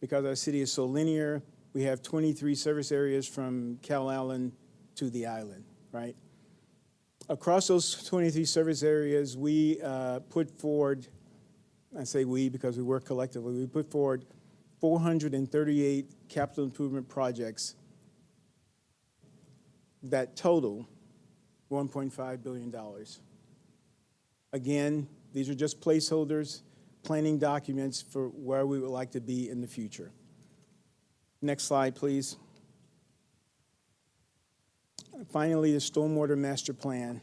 Because our city is so linear, we have 23 service areas from Cal Allen to the island, right? Across those 23 service areas, we put forward, I say we because we work collectively, we put forward 438 capital improvement projects that total $1.5 billion. Again, these are just placeholders, planning documents for where we would like to be in the future. Next slide, please. Finally, the stormwater master plan.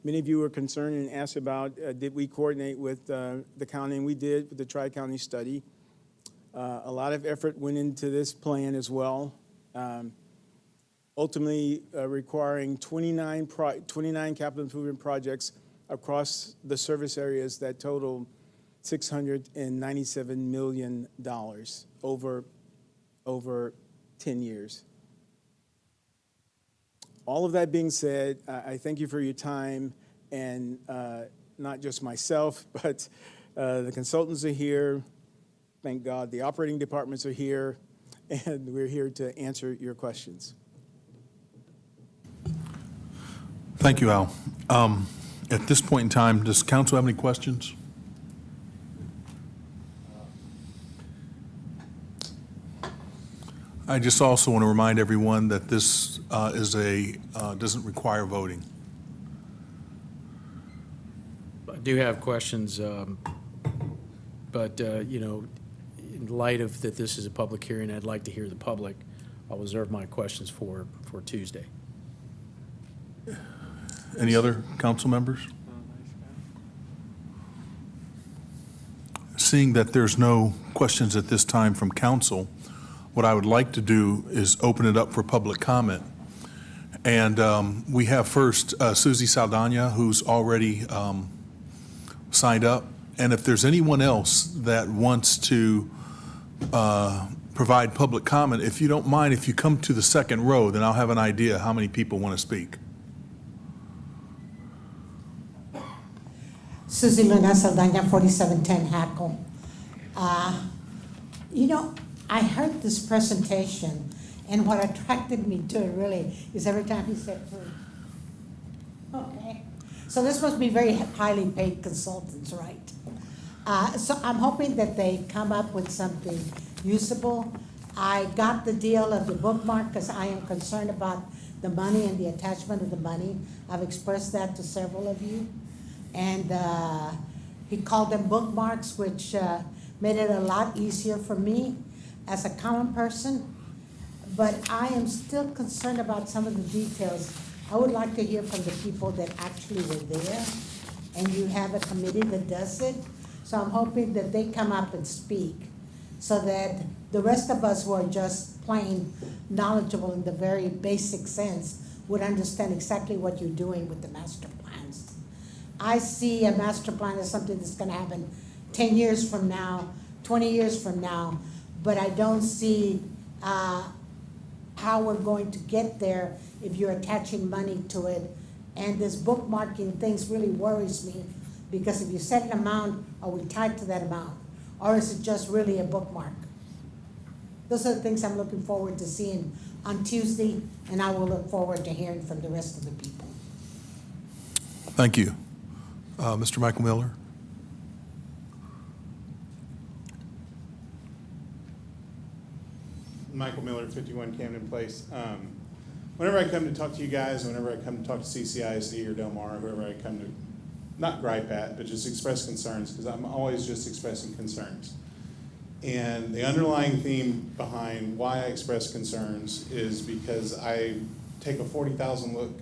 Many of you were concerned and asked about, did we coordinate with the county, and we did with the Tri-County study. A lot of effort went into this plan as well. Ultimately requiring 29 capital improvement projects across the service areas that total $697 million over 10 years. All of that being said, I thank you for your time, and not just myself, but the consultants are here. Thank God the operating departments are here, and we're here to answer your questions. Thank you, Al. At this point in time, does council have any questions? I just also want to remind everyone that this doesn't require voting. I do have questions, but, you know, in light of that this is a public hearing, I'd like to hear the public. I'll reserve my questions for Tuesday. Any other council members? Seeing that there's no questions at this time from council, what I would like to do is open it up for public comment. And we have first Susie Saldana, who's already signed up. And if there's anyone else that wants to provide public comment, if you don't mind, if you come to the second row, then I'll have an idea how many people want to speak. Susie Luna Saldana, 4710 Hackle. You know, I heard this presentation, and what attracted me to it really is every time he said food. Okay. So this must be very highly paid consultants, right? So I'm hoping that they come up with something usable. I got the deal of the bookmark because I am concerned about the money and the attachment of the money. I've expressed that to several of you. And he called them bookmarks, which made it a lot easier for me as a common person. But I am still concerned about some of the details. I would like to hear from the people that actually were there, and you have a committee that does it. So I'm hoping that they come up and speak so that the rest of us who are just plain knowledgeable in the very basic sense would understand exactly what you're doing with the master plans. I see a master plan as something that's going to happen 10 years from now, 20 years from now, but I don't see how we're going to get there if you're attaching money to it. And this bookmarking thing really worries me, because if you set an amount, are we tied to that amount? or is it just really a bookmark? Those are the things I'm looking forward to seeing on Tuesday, and I will look forward to hearing from the rest of the people. Thank you. Mr. Michael Miller? Michael Miller, 51 Camden Place. Whenever I come to talk to you guys, whenever I come to talk to CCISD or Del Mar, whoever I come to, not gripe at, but just express concerns, because I'm always just expressing concerns. And the underlying theme behind why I express concerns is because I take a 40,000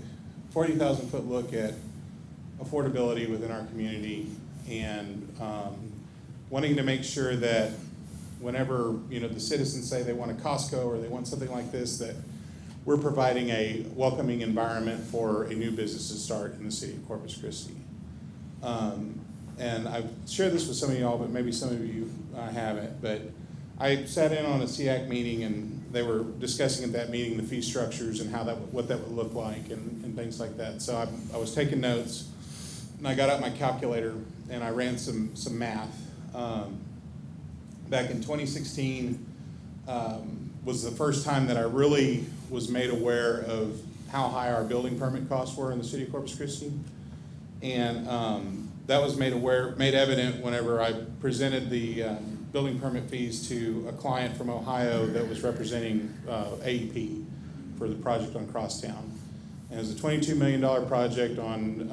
foot look at affordability within our community, and wanting to make sure that whenever the citizens say they want a Costco or they want something like this, that we're providing a welcoming environment for a new business to start in the city of Corpus Christi. And I've shared this with some of y'all, but maybe some of you haven't. But I sat in on a SEAC meeting, and they were discussing at that meeting the fee structures and what that would look like and things like that. So I was taking notes, and I got out my calculator and I ran some math. Back in 2016 was the first time that I really was made aware of how high our building permit costs were in the city of Corpus Christi. And that was made evident whenever I presented the building permit fees to a client from Ohio that was representing AEP for the project on Crosstown. And it was a $22 million project on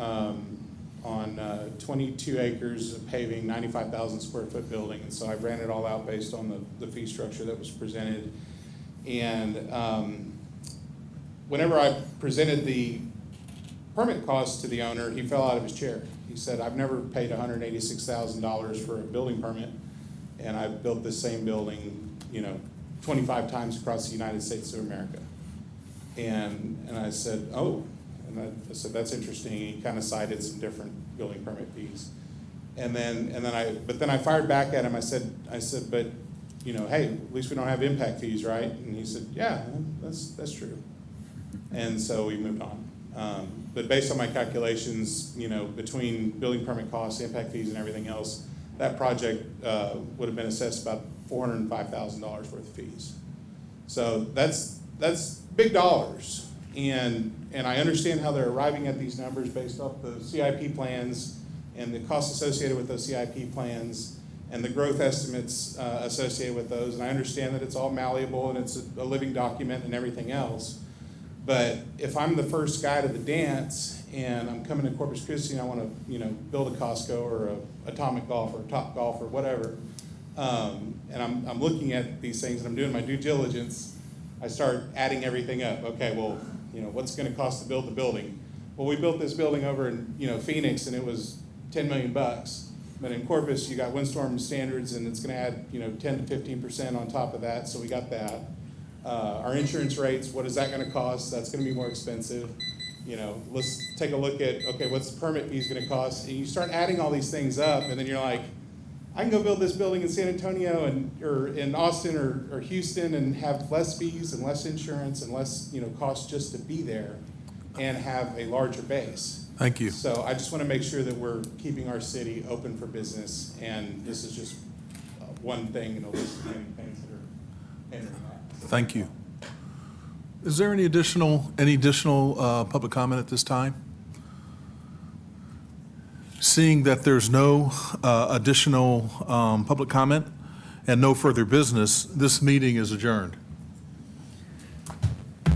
22 acres of paving, 95,000 square foot building. And so I ran it all out based on the fee structure that was presented. And whenever I presented the permit costs to the owner, he fell out of his chair. He said, I've never paid $186,000 for a building permit, and I've built this same building, 25 times across the United States of America. And I said, oh, and I said, that's interesting. He kind of cited some different building permit fees. But then I fired back at him. I said, but hey, at least we don't have impact fees, right? And he said, yeah, that's true. And so we moved on. But based on my calculations, between building permit costs, impact fees, and everything else, that project would have been assessed about $405,000 worth of fees. So that's big dollars. And I understand how they're arriving at these numbers based off the CIP plans and the costs associated with those CIP plans and the growth estimates associated with those. And I understand that it's all malleable and it's a living document and everything else. But if I'm the first guy to the dance and I'm coming to Corpus Christi and I want to, build a Costco or a Atomic Golf or Top Golf or whatever, and I'm looking at these things and I'm doing my due diligence, I start adding everything up. Okay, well, what's it going to cost to build the building? Well, we built this building over in Phoenix and it was $10 million. But in Corpus, you got windstorm standards and it's going to add 10 to 15% on top of that. So we got that. Our insurance rates, what is that going to cost? That's going to be more expensive. Let's take a look at, okay, what's the permit fees going to cost? And you start adding all these things up, and then you're like, I can go build this building in San Antonio or in Austin or Houston and have less fees and less insurance and less, cost just to be there and have a larger base. Thank you. So I just want to make sure that we're keeping our city open for business, and this is just one thing in a list of many things that are hindering that. Thank you. Is there any additional public comment at this time? Seeing that there's no additional public comment and no further business, this meeting is adjourned.